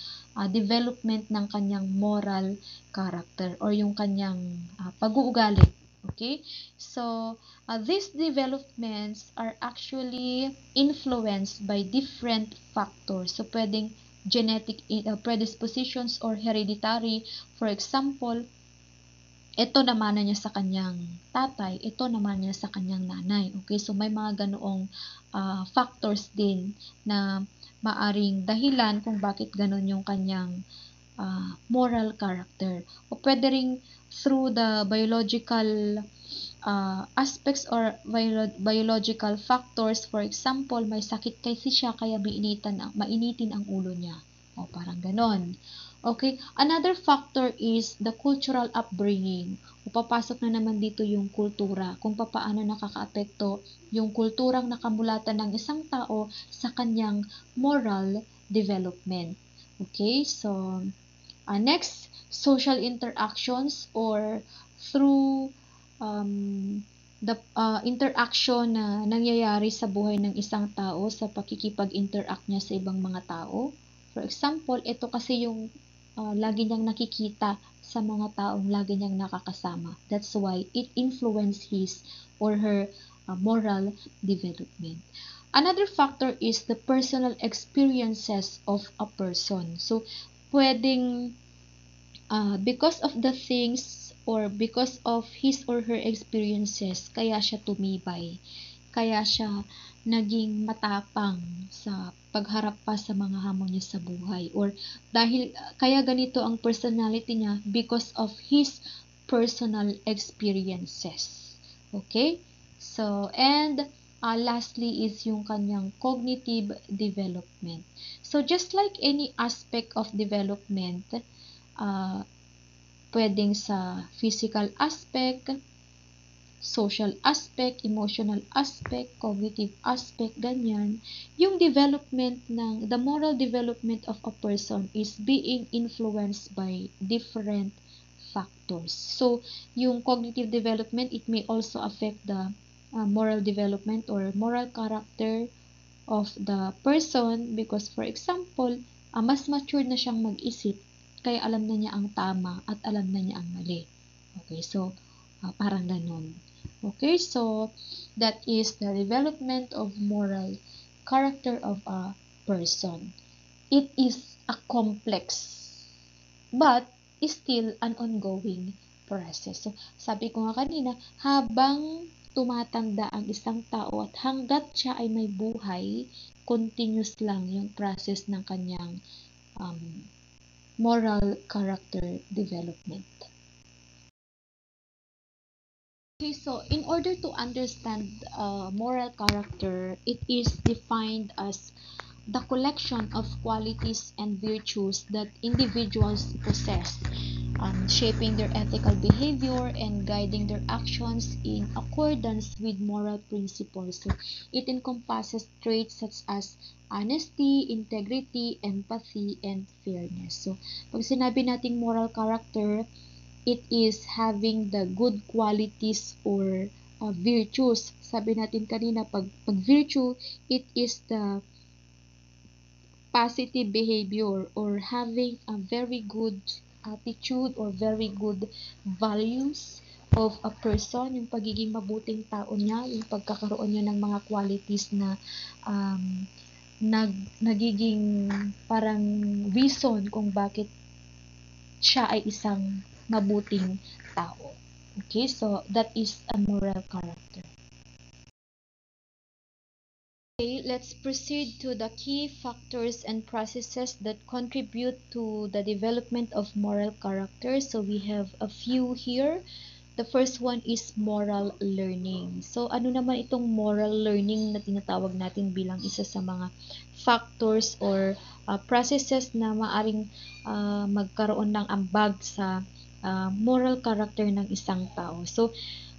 development ng kanyang moral character, or yung kanyang pag-uugali. Okay? So, these developments are actually influenced by different factors. So, pwedeng genetic predispositions or hereditary. For example, ito naman niya sa kanyang tatay, ito naman niya sa kanyang nanay. Okay, so may mga ganoong factors din na maaring dahilan kung bakit ganon yung kanyang moral character. O pwede ring through the biological aspects or biological factors. For example, may sakit kasi siya kaya mainitin ang ulo niya. O parang ganon. Okay, another factor is the cultural upbringing. O papasok na naman dito yung kultura, kung paano nakakaapekto yung kulturang nakamulatan ng isang tao sa kanyang moral development. Okay, so next, social interactions or through the interaction na nangyayari sa buhay ng isang tao sa pakikipag-interact niya sa ibang mga tao. For example, ito kasi yung lagi niyang nakikita sa mga taong lagi niyang nakakasama. That's why it influences his or her moral development. Another factor is the personal experiences of a person. So, pwedeng because of the things or because of his or her experiences, kaya siya tumibay. Kaya siya naging matapang sa pagharap pa sa mga hamon niya sa buhay. Or dahil kaya ganito ang personality niya because of his personal experiences. Okay? So, and lastly is yung kanyang cognitive development. So, just like any aspect of development, pwedeng sa physical aspect, social aspect, emotional aspect, cognitive aspect, ganyan, yung development the moral development of a person is being influenced by different factors. So, yung cognitive development, it may also affect the moral development or moral character of the person because, for example, mas matured na siyang mag-isip, kaya alam na niya ang tama at alam na niya ang mali. Okay, so, parang ganun. Okay, so that is the development of moral character of a person. It is a complex but still an ongoing process. So, sabi ko nga kanina, habang tumatanda ang isang tao at hanggat siya ay may buhay, continuous lang yung process ng kanyang moral character development. Okay, so in order to understand moral character, it is defined as the collection of qualities and virtues that individuals possess, shaping their ethical behavior and guiding their actions in accordance with moral principles. So, it encompasses traits such as honesty, integrity, empathy, and fairness. So, pag sinabi nating moral character, it is having the good qualities or virtues. Sabi natin kanina, pag virtue, it is the positive behavior or having a very good attitude or very good values of a person, yung pagiging mabuting tao niya, yung pagkakaroon niya ng mga qualities na nagiging parang reason kung bakit siya ay isang mabuting tao. Okay, so that is a moral character. Okay, let's proceed to the key factors and processes that contribute to the development of moral character. So we have a few here. The first one is moral learning. So ano naman itong moral learning na tinatawag natin bilang isa sa mga factors or processes na maaring magkaroon ng ambag sa moral character ng isang tao. So,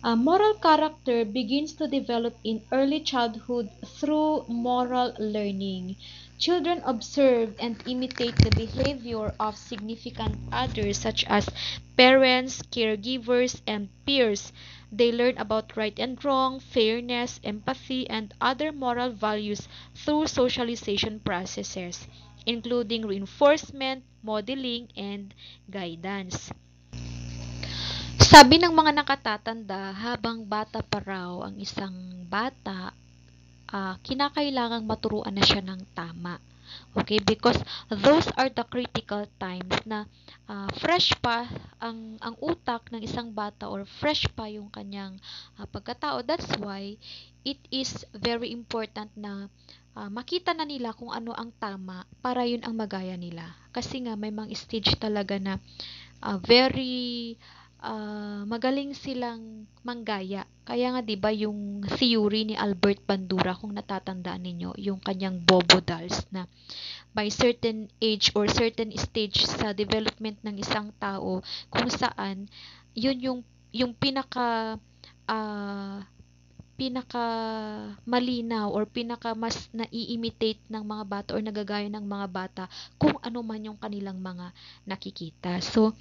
moral character begins to develop in early childhood through moral learning. Children observe and imitate the behavior of significant others such as parents, caregivers, and peers. They learn about right and wrong, fairness, empathy, and other moral values through socialization processes, including reinforcement, modeling, and guidance. Sabi ng mga nakatatanda, habang bata pa raw ang isang bata, kinakailangang maturuan na siya ng tama. Okay? Because those are the critical times na fresh pa ang utak ng isang bata, or fresh pa yung kanyang pagkatao. That's why it is very important na makita na nila kung ano ang tama para yun ang magaya nila. Kasi nga may mga stage talaga na very magaling silang manggaya. Kaya nga 'di ba yung theory ni Albert Bandura, kung natatandaan ninyo, yung kanyang Bobo dolls, na by certain age or certain stage sa development ng isang tao, kung saan yun yung ah, pinaka malinaw or pinaka mas nai-imitate ng mga bata or nagagaya ng mga bata kung ano man yung kanilang mga nakikita. So,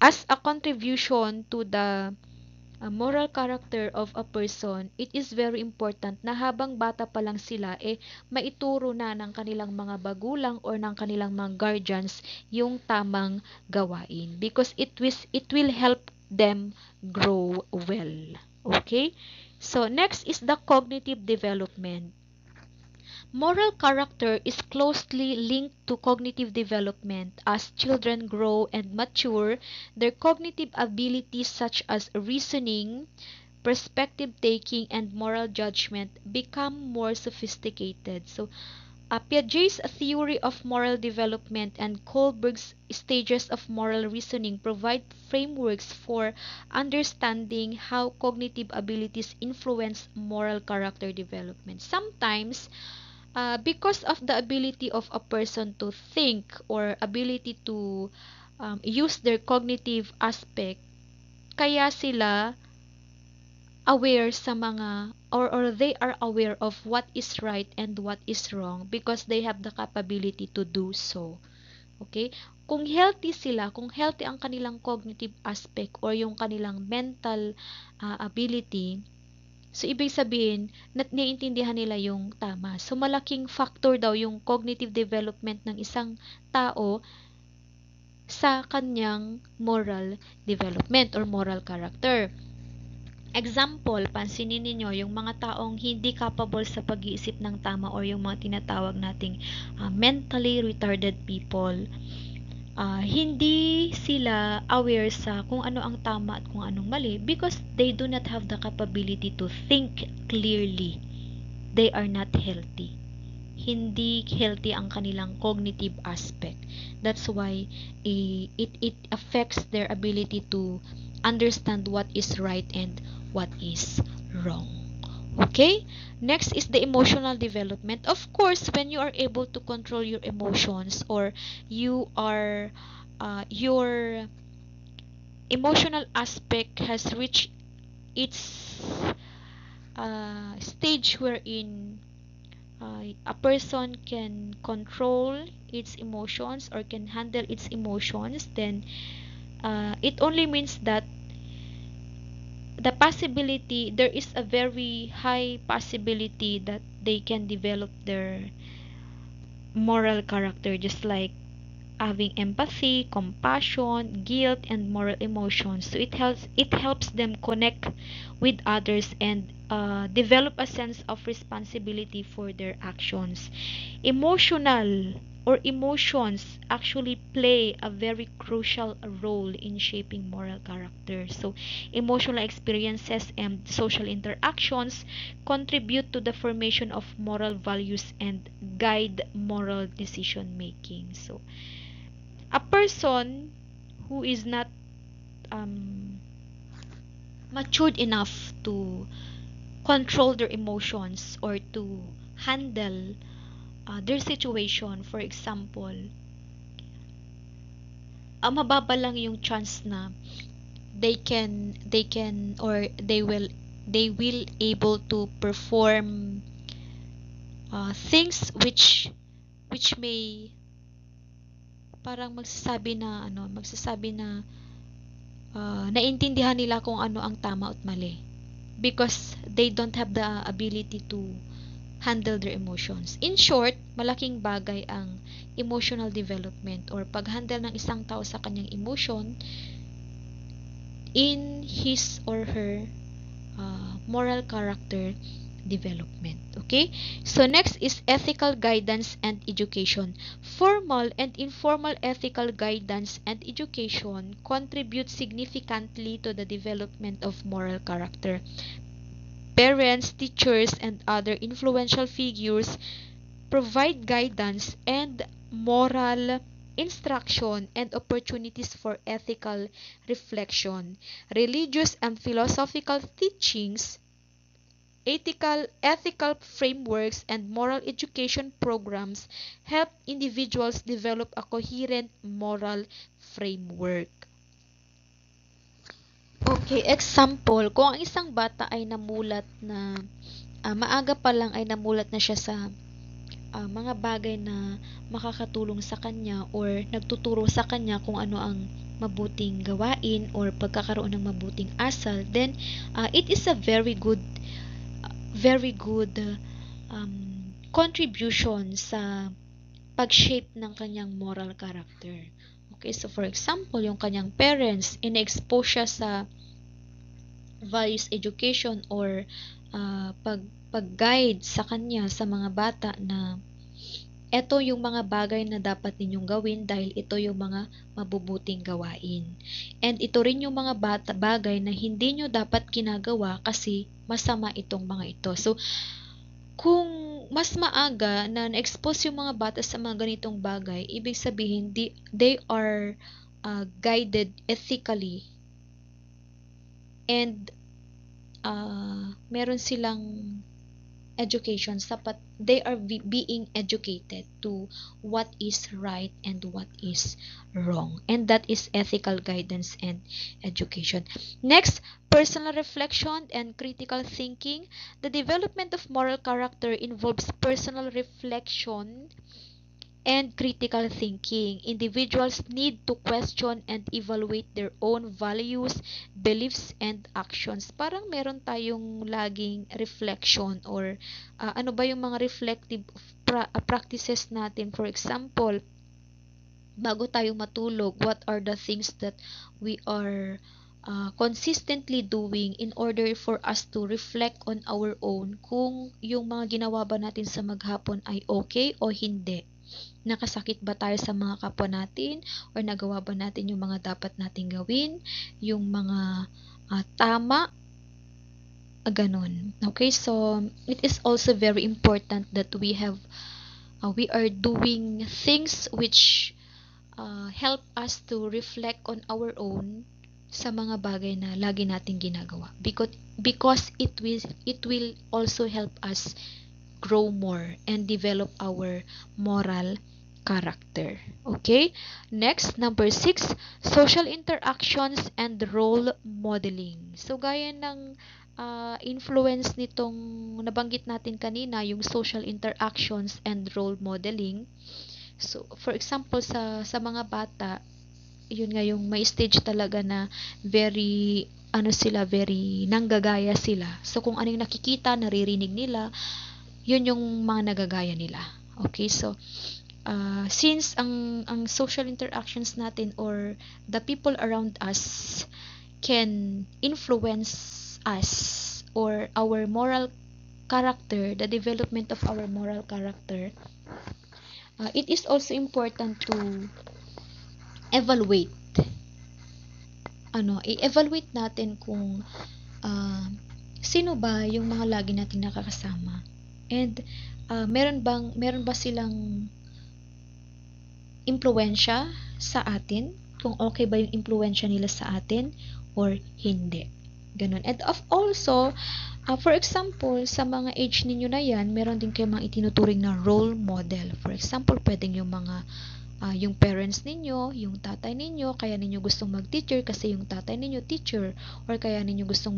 as a contribution to the moral character of a person, it is very important na habang bata pa lang sila, maituro na ng kanilang mga bagulang or ng kanilang mga guardians yung tamang gawain, because it will help them grow well. Okay? So, next is the cognitive development. Moral character is closely linked to cognitive development. As children grow and mature, their cognitive abilities such as reasoning, perspective taking, and moral judgment become more sophisticated. So, Piaget's theory of moral development and Kohlberg's stages of moral reasoning provide frameworks for understanding how cognitive abilities influence moral character development. Sometimes, because of the ability of a person to think, or ability to use their cognitive aspect, kaya sila aware sa mga, or they are aware of what is right and what is wrong, because they have the capability to do so. Okay? Kung healthy sila, kung healthy ang kanilang cognitive aspect or yung kanilang mental ability, so ibig sabihin, naiintindihan nila yung tama. So malaking factor daw yung cognitive development ng isang tao sa kanyang moral development or moral character. Example, pansinin ninyo yung mga taong hindi capable sa pag-iisip ng tama, or yung mga tinatawag nating mentally retarded people. Hindi sila aware sa kung ano ang tama at kung anong mali, because they do not have the capability to think clearly. They are not healthy. Hindi healthy ang kanilang cognitive aspect. That's why it affects their ability to understand what is right and what is wrong. Okay? Next is the emotional development. Of course, when you are able to control your emotions, or you are your emotional aspect has reached its stage wherein a person can control its emotions or can handle its emotions, then it only means that there is a very high possibility that they can develop their moral character, just like having empathy, compassion, guilt, and moral emotions. So it helps them connect with others and develop a sense of responsibility for their actions. Emotional or emotions actually play a very crucial role in shaping moral character. So emotional experiences and social interactions contribute to the formation of moral values and guide moral decision making. So a person who is not matured enough to control their emotions or to handle their situation, for example, mababa lang yung chance na they can or they will able to perform things which may parang magsasabi na naintindihan nila kung ano ang tama at mali, because they don't have the ability to handle their emotions. In short, malaking bagay ang emotional development or pag-handle ng isang tao sa kanyang emotion in his or her moral character development. Okay? So next is ethical guidance and education. Formal and informal ethical guidance and education contribute significantly to the development of moral character. Parents, teachers, and other influential figures provide guidance and moral instruction and opportunities for ethical reflection. Religious and philosophical teachings, ethical frameworks, and moral education programs help individuals develop a coherent moral framework. Okay, example, kung ang isang bata ay namulat na maaga pa lang ay namulat na siya sa mga bagay na makakatulong sa kanya or nagtuturo sa kanya kung ano ang mabuting gawain or pagkakaroon ng mabuting asal, then it is a very good contribution sa pag-shape ng kanyang moral character. Okay, so for example, yung kanyang parents, ina-expose siya sa values education or pag-guide sa kanya sa mga bata na ito yung mga bagay na dapat ninyong gawin dahil ito yung mga mabubuting gawain. And ito rin yung mga bagay na hindi nyo dapat ginagawa kasi masama itong mga ito. So, kung mas maaga na na-expose yung mga bata sa mga ganitong bagay, ibig sabihin they are guided ethically and meron silang education, sapat they are being educated to what is right and what is wrong, and that is ethical guidance and education. Next, personal reflection and critical thinking. The development of moral character involves personal reflection and critical thinking. Individuals need to question and evaluate their own values, beliefs, and actions. Parang meron tayong laging reflection or ano ba yung mga reflective practices natin. For example, bago tayo matulog, what are the things that we are consistently doing in order for us to reflect on our own kung yung mga ginawa ba natin sa maghapon ay okay o hindi. Nakasakit ba tayo sa mga kapwa natin or nagawa ba natin yung mga dapat nating gawin, yung mga tama, ganun. Okay, so it is also very important that we are doing things which help us to reflect on our own sa mga bagay na lagi nating ginagawa, because it will also help us grow more and develop our moral character. Okay? Next, number 6, social interactions and role modeling. So, gaya ng influence nitong nabanggit natin kanina, yung social interactions and role modeling. So, for example, sa mga bata, yun nga yung may stage talaga na very nanggagaya sila. So, kung ano yung nakikita, naririnig nila, yun yung mga nagagaya nila. Okay, so since ang social interactions natin or the people around us can influence us or our moral character, the development of our moral character, it is also important to evaluate. I-evaluate natin kung sino ba yung mga lagi nating nakakasama. And meron ba silang impluwensya sa atin? Kung okay ba yung impluwensya nila sa atin or hindi. Ganun. And also, for example, sa mga age ninyo na yan, meron din kayo mga itinuturing na role model. For example, pwedeng yung mga yung parents ninyo, yung tatay ninyo, kaya ninyo gustong mag-teacher kasi yung tatay ninyo teacher, or kaya ninyo gustong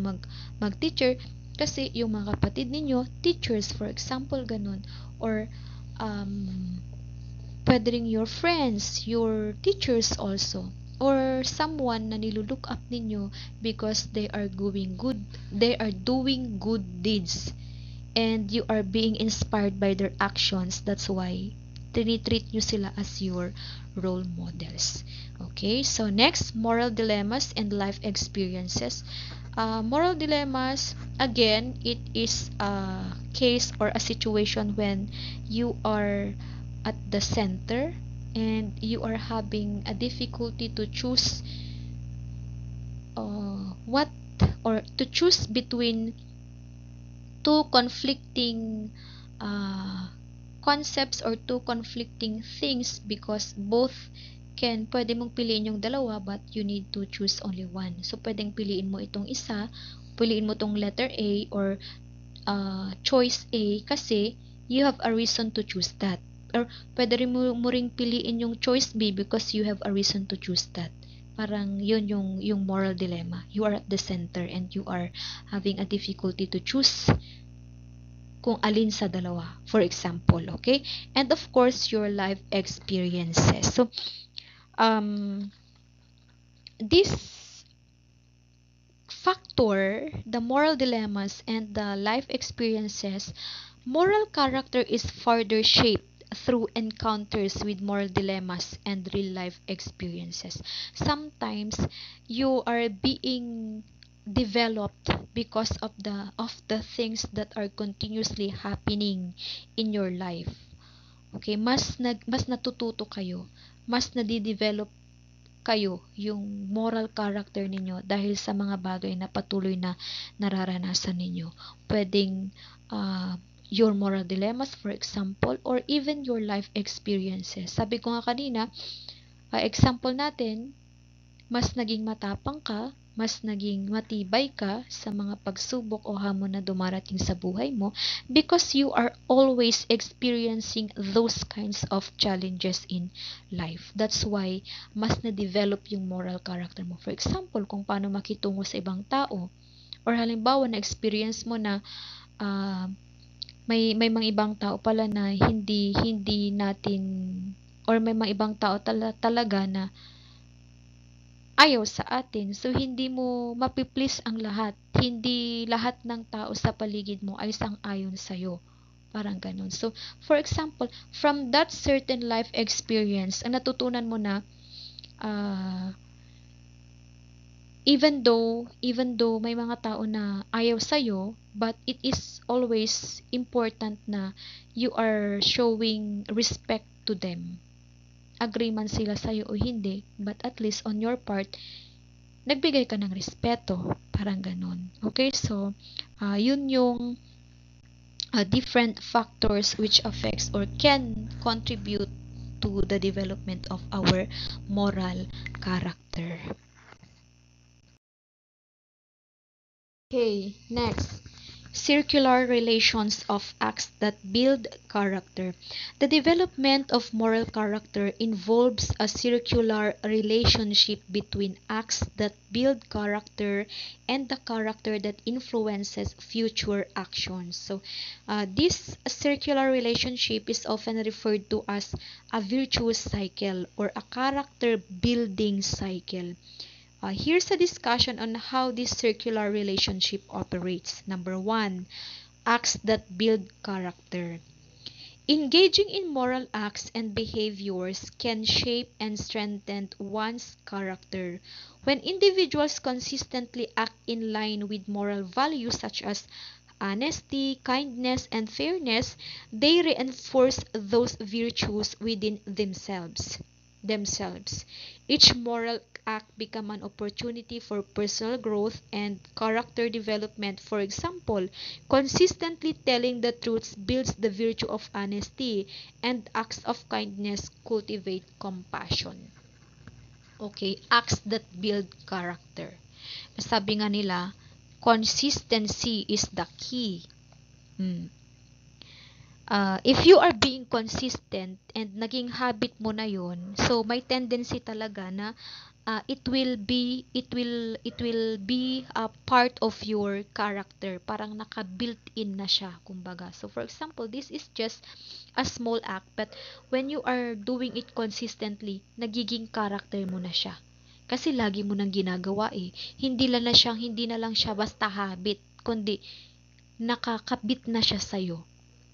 mag-teacher kasi yung mga kapatid ninyo teachers, for example, ganun. Or pwede rin your friends, your teachers also, or someone na nilulook up ninyo because they are doing good deeds and you are being inspired by their actions. That's why tinitreat nyo sila as your role models. Okay, so next, moral dilemmas and life experiences. Moral dilemmas, again, it is a case or a situation when you are at the center and you are having a difficulty to choose what or to choose between two conflicting uh, concepts or two conflicting things, because both pwede mong piliin yung dalawa but you need to choose only one. So pwedeng piliin mo itong isa, piliin mo itong letter A or choice A kasi you have a reason to choose that. Or pwede rin mo ring piliin yung choice B because you have a reason to choose that. Parang yun yung moral dilemma. You are at the center and you are having a difficulty to choose kung alin sa dalawa, for example, okay? And of course, your life experiences. So, this factor, the moral dilemmas and the life experiences, moral character is further shaped through encounters with moral dilemmas and real life experiences. Sometimes you are being developed because of the things that are continuously happening in your life. Okay, mas natututo kayo, mas nadidevelop kayo yung moral character ninyo dahil sa mga bagay na patuloy na nararanasan ninyo. Pwedeng your moral dilemmas, for example, or even your life experiences. Sabi ko nga kanina, example natin, mas naging matapang ka, mas naging matibay ka sa mga pagsubok o hamon na dumarating sa buhay mo because you are always experiencing those kinds of challenges in life. That's why mas na-develop yung moral character mo. For example, kung paano makitungo sa ibang tao, or halimbawa na experience mo na may mga ibang tao pala na hindi natin, or may mga ibang tao talaga na ayaw sa atin. So, hindi mo mapiplease ang lahat. Hindi lahat ng tao sa paligid mo ay sang-ayon sa'yo. Parang ganun. So, for example, from that certain life experience, ang natutunan mo na, even though may mga tao na ayaw sa'yo, but it is always important na you are showing respect to them. Agree man sila sa'yo o hindi, but at least on your part, nagbigay ka ng respeto. Parang ganun. Okay, so, yun yung different factors which affects or can contribute to the development of our moral character. Okay, next. Circular relations of acts that build character. The development of moral character involves a circular relationship between acts that build character and the character that influences future actions. So, this circular relationship is often referred to as a virtuous cycle or a character building cycle. Here's a discussion on how this circular relationship operates. Number 1, acts that build character. Engaging in moral acts and behaviors can shape and strengthen one's character. When individuals consistently act in line with moral values such as honesty, kindness, and fairness, they reinforce those virtues within themselves. Each moral act become an opportunity for personal growth and character development. For example, consistently telling the truth builds the virtue of honesty, and acts of kindness cultivate compassion. Okay, acts that build character. Sabi nga nila, consistency is the key. If you are being consistent and naging habit mo na yun, so may tendency talaga na it will be a part of your character. Parang naka-built-in na siya, kumbaga. So for example, this is just a small act, but when you are doing it consistently, nagiging character mo na siya. Kasi lagi mo nang ginagawa eh. Hindi na lang siya basta habit, kundi nakakabit na siya sa'yo.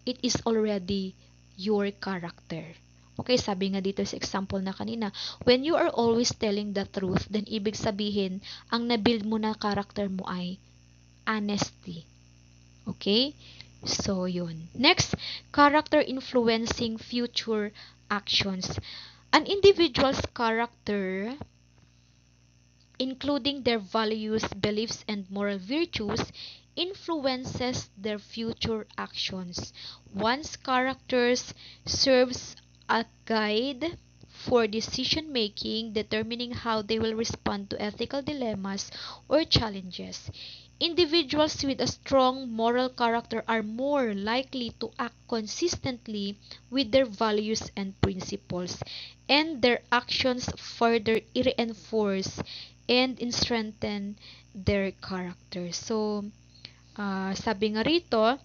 It is already your character. Okay, sabi nga dito sa example na kanina, when you are always telling the truth, then ibig sabihin, ang nabuild mo na character mo ay honesty. Okay? So, yun. Next, character influencing future actions. An individual's character, including their values, beliefs, and moral virtues, influences their future actions. One's characters serves a guide for decision making, determining how they will respond to ethical dilemmas or challenges. Individuals with a strong moral character are more likely to act consistently with their values and principles, and their actions further reinforce and strengthen their character. So, sabi nga rito,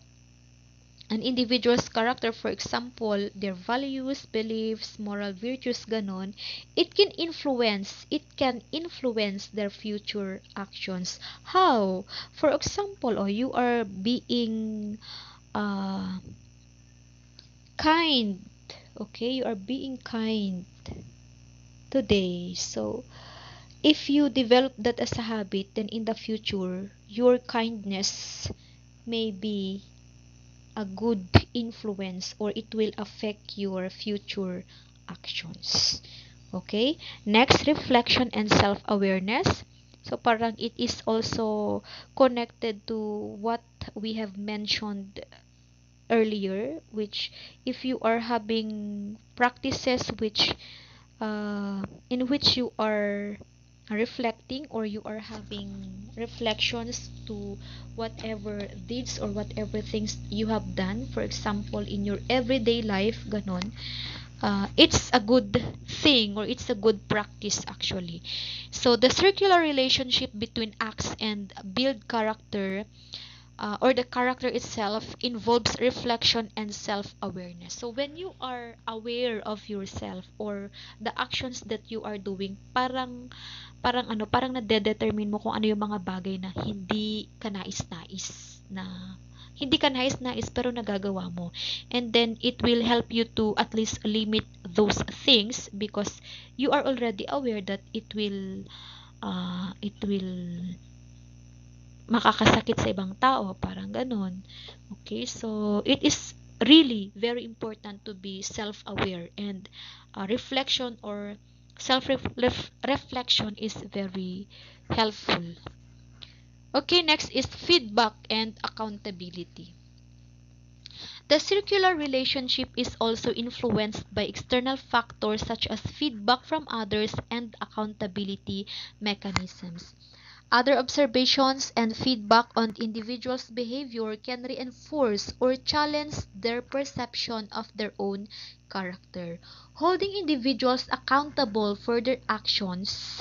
an individual's character, for example, their values, beliefs, moral virtues, ganon, it can influence their future actions. How? For example, you are being uh, kind. Okay, you are being kind today. So, if you develop that as a habit, then in the future, your kindness may be a good influence, or it will affect your future actions. Okay? Next, reflection and self-awareness. So, parang it is also connected to what we have mentioned earlier, which if you are having practices in which you are reflecting, or you are having reflections to whatever deeds or whatever things you have done, for example in your everyday life, ganon, it's a good thing, or it's a good practice actually. So the circular relationship between acts and build character, or the character itself, involves reflection and self-awareness. So when you are aware of yourself, or the actions that you are doing, parang nade-determine mo kung ano yung mga bagay na hindi ka nais-nais pero nagagawa mo. And then it will help you to at least limit those things, because you are already aware that it will makakasakit sa ibang tao, parang ganun. Okay, so it is really very important to be self-aware, and reflection or self-reflection is very helpful. Okay, next is feedback and accountability. The circular relationship is also influenced by external factors such as feedback from others and accountability mechanisms. Other observations and feedback on individuals' behavior can reinforce or challenge their perception of their own character. Holding individuals accountable for their actions,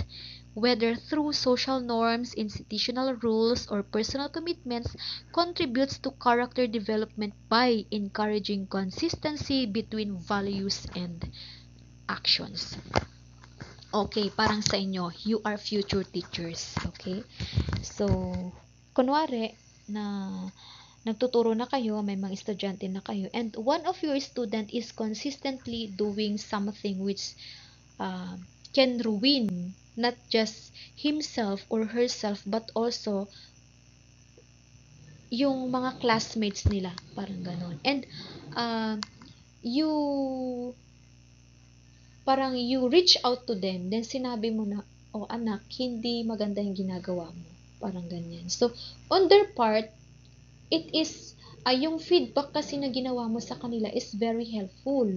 whether through social norms, institutional rules, or personal commitments, contributes to character development by encouraging consistency between values and actions. Okay, parang sa inyo, you are future teachers. Okay? So, kunwari na nagtuturo na kayo, may mga estudyante na kayo, and one of your student is consistently doing something which can ruin not just himself or herself, but also yung mga classmates nila, parang ganon. And you reach out to them, then sinabi mo na, oh anak, hindi maganda yung ginagawa mo, parang ganyan. So on their part, it is yung feedback kasi na ginawa mo sa kanila is very helpful.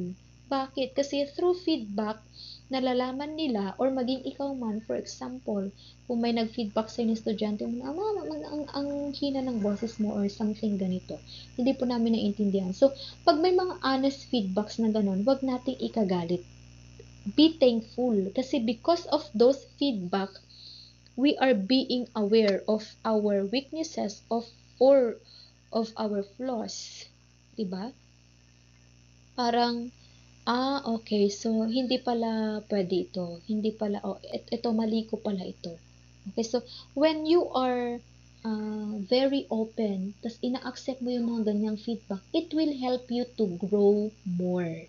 Bakit? Kasi through feedback, nalalaman nila, or maging ikaw man, for example, kung may nag-feedback sa inyo estudyante mo na, ang hina ng boses mo or something ganito, hindi po namin naiintindihan. So, pag may mga honest feedbacks na ganun, wag nating ikagalit. Be thankful, kasi because of those feedback, we are being aware of our weaknesses, or of our flaws. Diba? Parang, okay. So, hindi pala pwede ito. Hindi pala, ito mali ko pala ito. Okay, so, when you are very open, tas ina-accept mo yung mga ganyang feedback, it will help you to grow more.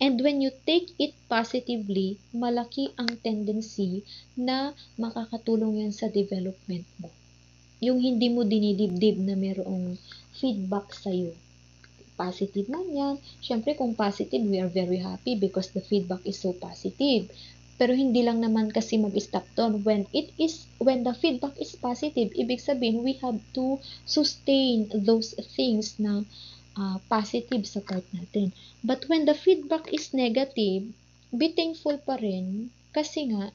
And when you take it positively, malaki ang tendency na makakatulong yan sa development mo. Yung hindi mo dinidibdib na mayroong feedback sa'yo. Positive man yan. Siyempre, kung positive, we are very happy because the feedback is so positive. Pero hindi lang naman kasi mag-stop doon. When the feedback is positive, ibig sabihin, we have to sustain those things na positive sa part natin. But when the feedback is negative, be thankful pa rin kasi nga,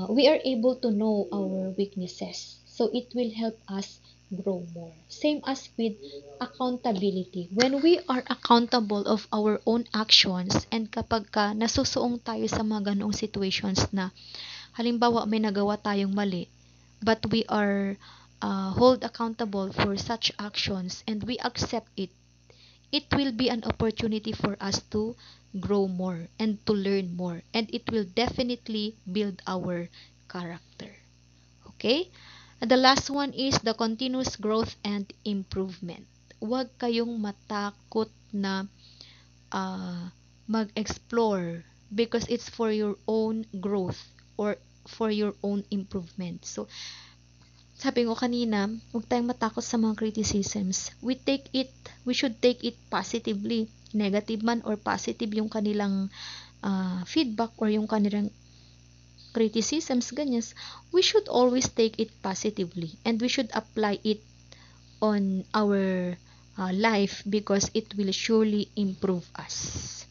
we are able to know our weaknesses. So, it will help us grow more. Same as with accountability. When we are accountable of our own actions and kapag ka nasusuong tayo sa mga ganoong situations na halimbawa may nagawa tayong mali but we are hold accountable for such actions and we accept it, it will be an opportunity for us to grow more and to learn more, and it will definitely build our character. Okay? And the last one is the continuous growth and improvement. Huwag kayong matakot na mag-explore because it's for your own growth or for your own improvement. So, sabi ko kanina, huwag tayong matakot sa mga criticisms. We should take it positively. Negative man or positive yung kanilang feedback or yung kanilang criticisms, ganyan. We should always take it positively and we should apply it on our life because it will surely improve us.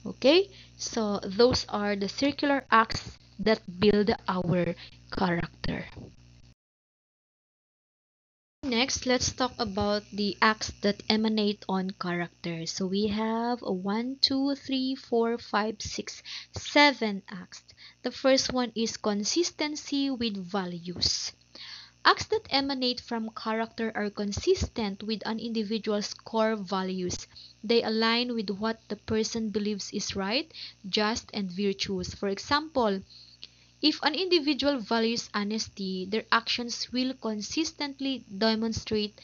Okay? So, those are the circular acts that build our character. Next, let's talk about the acts that emanate on character. So we have 1, 2, 3, 4, 5, 6, 7 acts. The first one is consistency with values. Acts that emanate from character are consistent with an individual's core values. They align with what the person believes is right, just, and virtuous. For example, if an individual values honesty, their actions will consistently demonstrate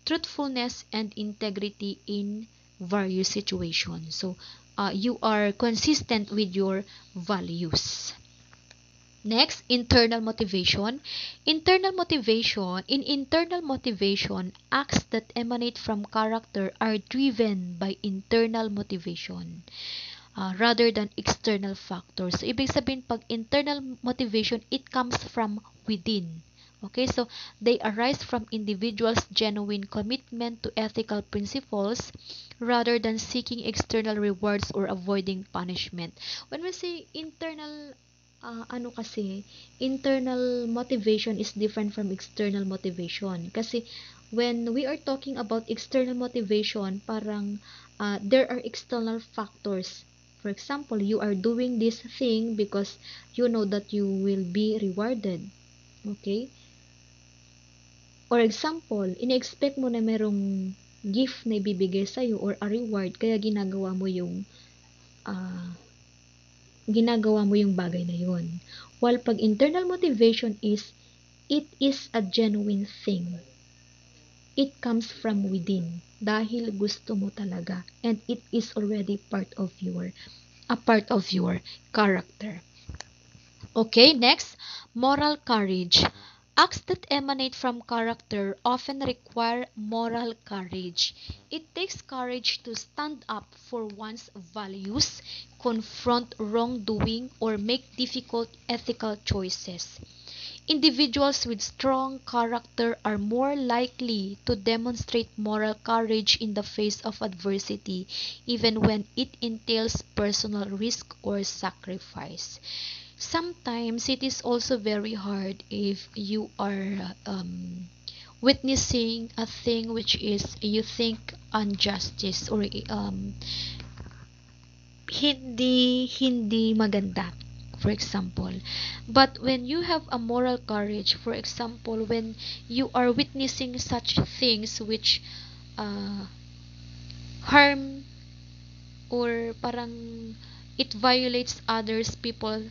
truthfulness and integrity in various situations. So, you are consistent with your values. Next, internal motivation. In internal motivation, acts that emanate from character are driven by internal motivation. Rather than external factors. So, ibig sabihin, pag internal motivation, it comes from within. Okay, so they arise from individuals' genuine commitment to ethical principles rather than seeking external rewards or avoiding punishment. When we say internal, internal motivation is different from external motivation. Kasi when we are talking about external motivation, parang there are external factors. For example, you are doing this thing because you know that you will be rewarded. Okay? Or example, ina-expect mo na merong gift na ibibigay sa'yo or a reward, kaya ginagawa mo yung bagay na yun. While pag internal motivation is, it is a genuine thing. It comes from within dahil gusto mo talaga and it is already a part of your character. Okay, next, moral courage. Acts that emanate from character often require moral courage. It takes courage to stand up for one's values, confront wrongdoing, or make difficult ethical choices. Individuals with strong character are more likely to demonstrate moral courage in the face of adversity, even when it entails personal risk or sacrifice. Sometimes it is also very hard if you are witnessing a thing which is you think injustice or hindi maganda, for example. But when you have a moral courage, for example, when you are witnessing such things which harm or parang it violates other people's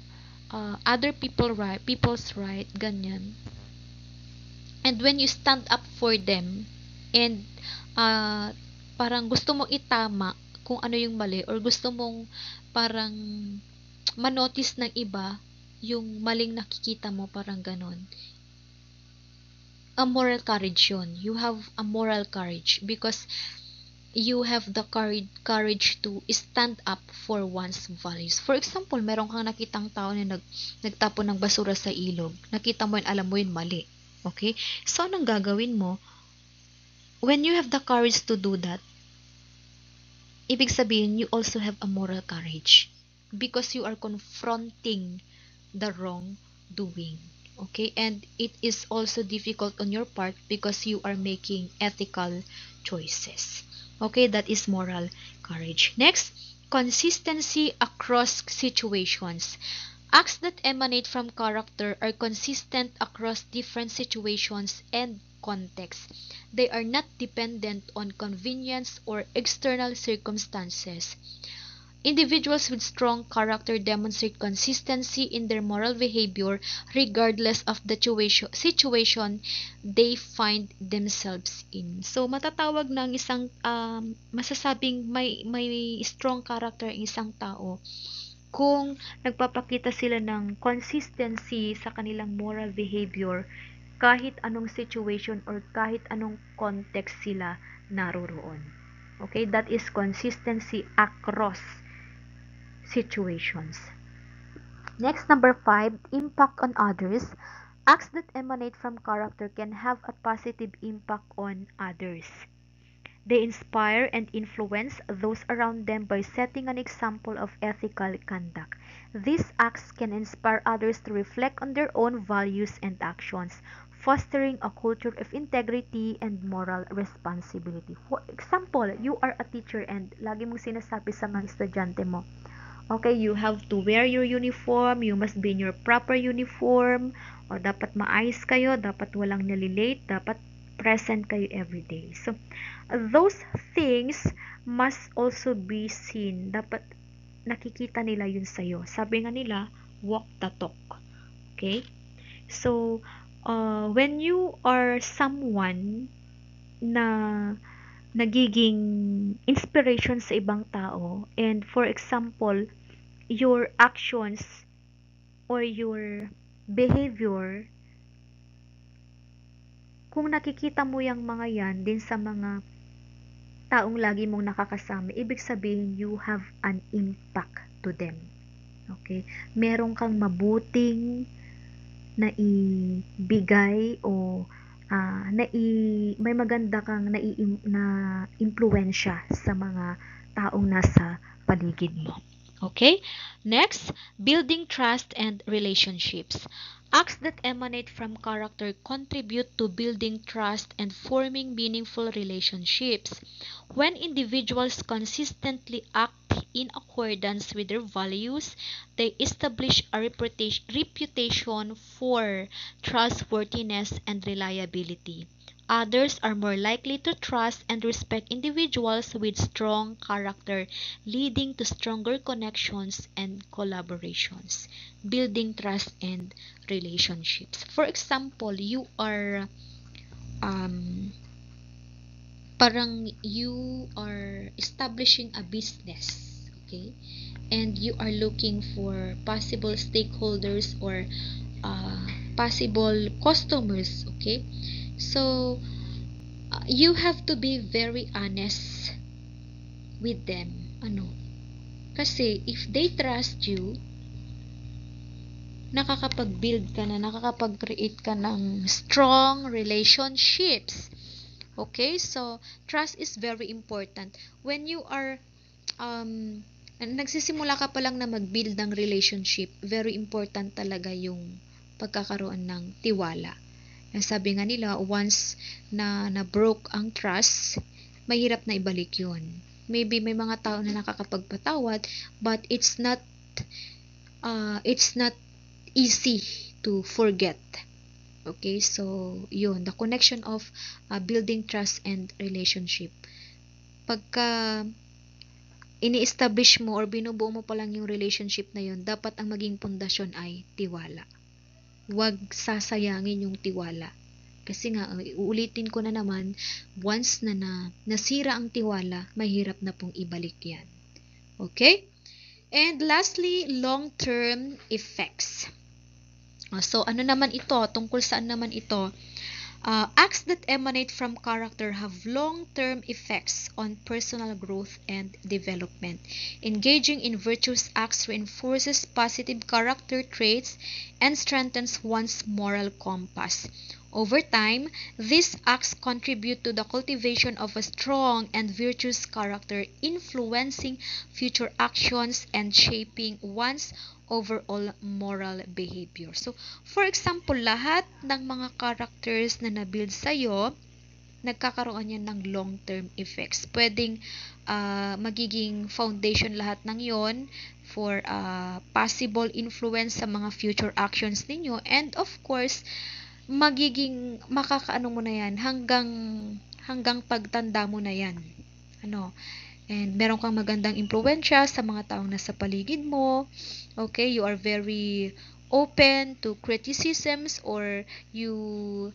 right, ganyan. And when you stand up for them and parang gusto mong itama kung ano yung mali, or gusto mong parang manotice ng iba yung maling nakikita mo, parang ganon, a moral courage yun. You have a moral courage because you have the courage to stand up for one's values. For example, meron kang nakitang tao na nagtapon ng basura sa ilog. Nakita mo yun, alam mo yun, mali. Okay? So, anong gagawin mo? When you have the courage to do that, ibig sabihin, you also have a moral courage because you are confronting the wrongdoing. Okay? And it is also difficult on your part because you are making ethical choices. Okay? That is moral courage. Next, consistency across situations. Acts that emanate from character are consistent across different situations and contexts. They are not dependent on convenience or external circumstances. Individuals with strong character demonstrate consistency in their moral behavior regardless of the situation they find themselves in. So, matatawag ng isang, masasabing may strong character ang isang tao kung nagpapakita sila ng consistency sa kanilang moral behavior kahit anong situation or kahit anong context sila naroroon. Okay, that is consistency across situations. Next, number 5, impact on others. Acts that emanate from character can have a positive impact on others. They inspire and influence those around them by setting an example of ethical conduct. These acts can inspire others to reflect on their own values and actions, fostering a culture of integrity and moral responsibility. For example, you are a teacher and lagi mong sinasabi sa mga estudyante mo, okay, you have to wear your uniform, you must be in your proper uniform, o dapat maayos kayo, dapat walang nalilate, dapat present kayo everyday. So, those things must also be seen. Dapat nakikita nila yun sa'yo. Sabi nga nila, walk the talk. Okay? So, when you are someone na nagiging inspiration sa ibang tao, and for example, your actions or your behavior, kung nakikita mo yung mga yan din sa mga taong lagi mong nakakasama, ibig sabihin you have an impact to them. Okay? Meron kang mabuting na ibigay o may maganda kang na impluwensya sa mga taong nasa paligid mo. Okay? Next, building trust and relationships. Acts that emanate from character contribute to building trust and forming meaningful relationships. When individuals consistently act in accordance with their values, they establish a reputation for trustworthiness and reliability. Others are more likely to trust and respect individuals with strong character, leading to stronger connections and collaborations, building trust and relationships. For example, you are establishing a business, okay? And you are looking for possible stakeholders or possible customers, okay? So, you have to be very honest with them. Kasi, if they trust you, nakakapag-build ka na, nakakapag-create ka ng strong relationships. Okay? So, trust is very important. When you are, nagsisimula ka pa lang na mag-build ng relationship, very important talaga yung pagkakaroon ng tiwala. Sabi nga nila, once na broke ang trust, mahirap na ibalik yun. Maybe may mga tao na nakakapagpatawad, but it's not easy to forget. Okay, so yun, the connection of building trust and relationship. Pagka ini-establish mo or binubuo mo pa lang yung relationship na yun, dapat ang maging pundasyon ay tiwala. Huwag sasayangin yung tiwala. Kasi nga, uulitin ko na naman, once na nasira ang tiwala, mahirap na pong ibalik yan. Okay? And lastly, long-term effects. So, ano naman ito? Tungkol saan naman ito? Acts that emanate from character have long-term effects on personal growth and development. Engaging in virtuous acts reinforces positive character traits and strengthens one's moral compass. Over time, these acts contribute to the cultivation of a strong and virtuous character, influencing future actions and shaping one's overall moral behavior. So, for example, lahat ng mga characters na na-build sa'yo, nagkakaroon yan ng long-term effects. Pwedeng magiging foundation lahat ng yon for possible influence sa mga future actions ninyo. And of course, magiging makakaano mo na yan hanggang pagtanda mo na yan. And meron kang magandang impluwensya sa mga taong nasa paligid mo. Okay, you are very open to criticisms, or you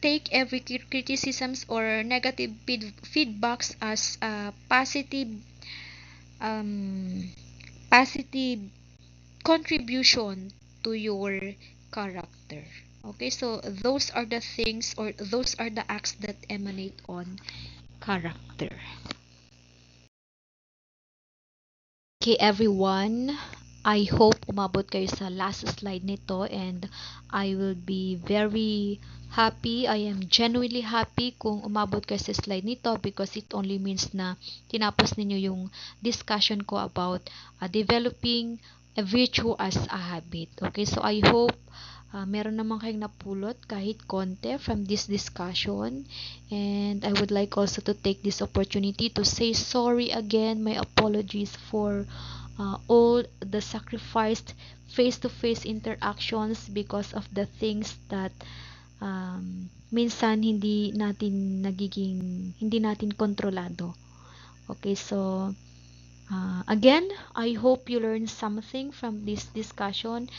take every criticisms or negative feedbacks as positive contribution to your character. Okay, so those are the things, or those are the acts that emanate on character. Okay, everyone, I hope umabot kayo sa last slide nito, and I will be very happy. I am genuinely happy kung umabot kayo sa slide nito, because it only means na tinapos ninyo yung discussion ko about developing a virtue as a habit. Okay, so I hope meron naman kayong napulot kahit konti from this discussion. And I would like also to take this opportunity to say sorry again, my apologies for all the sacrificed face-to-face interactions because of the things that minsan hindi natin kontrolado. Okay, so again, I hope you learned something from this discussion.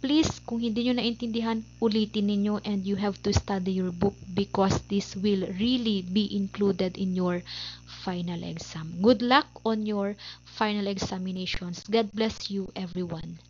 Please, kung hindi nyo naintindihan, ulitin ninyo, and you have to study your book, because this will really be included in your final exam. Good luck on your final examinations. God bless you, everyone.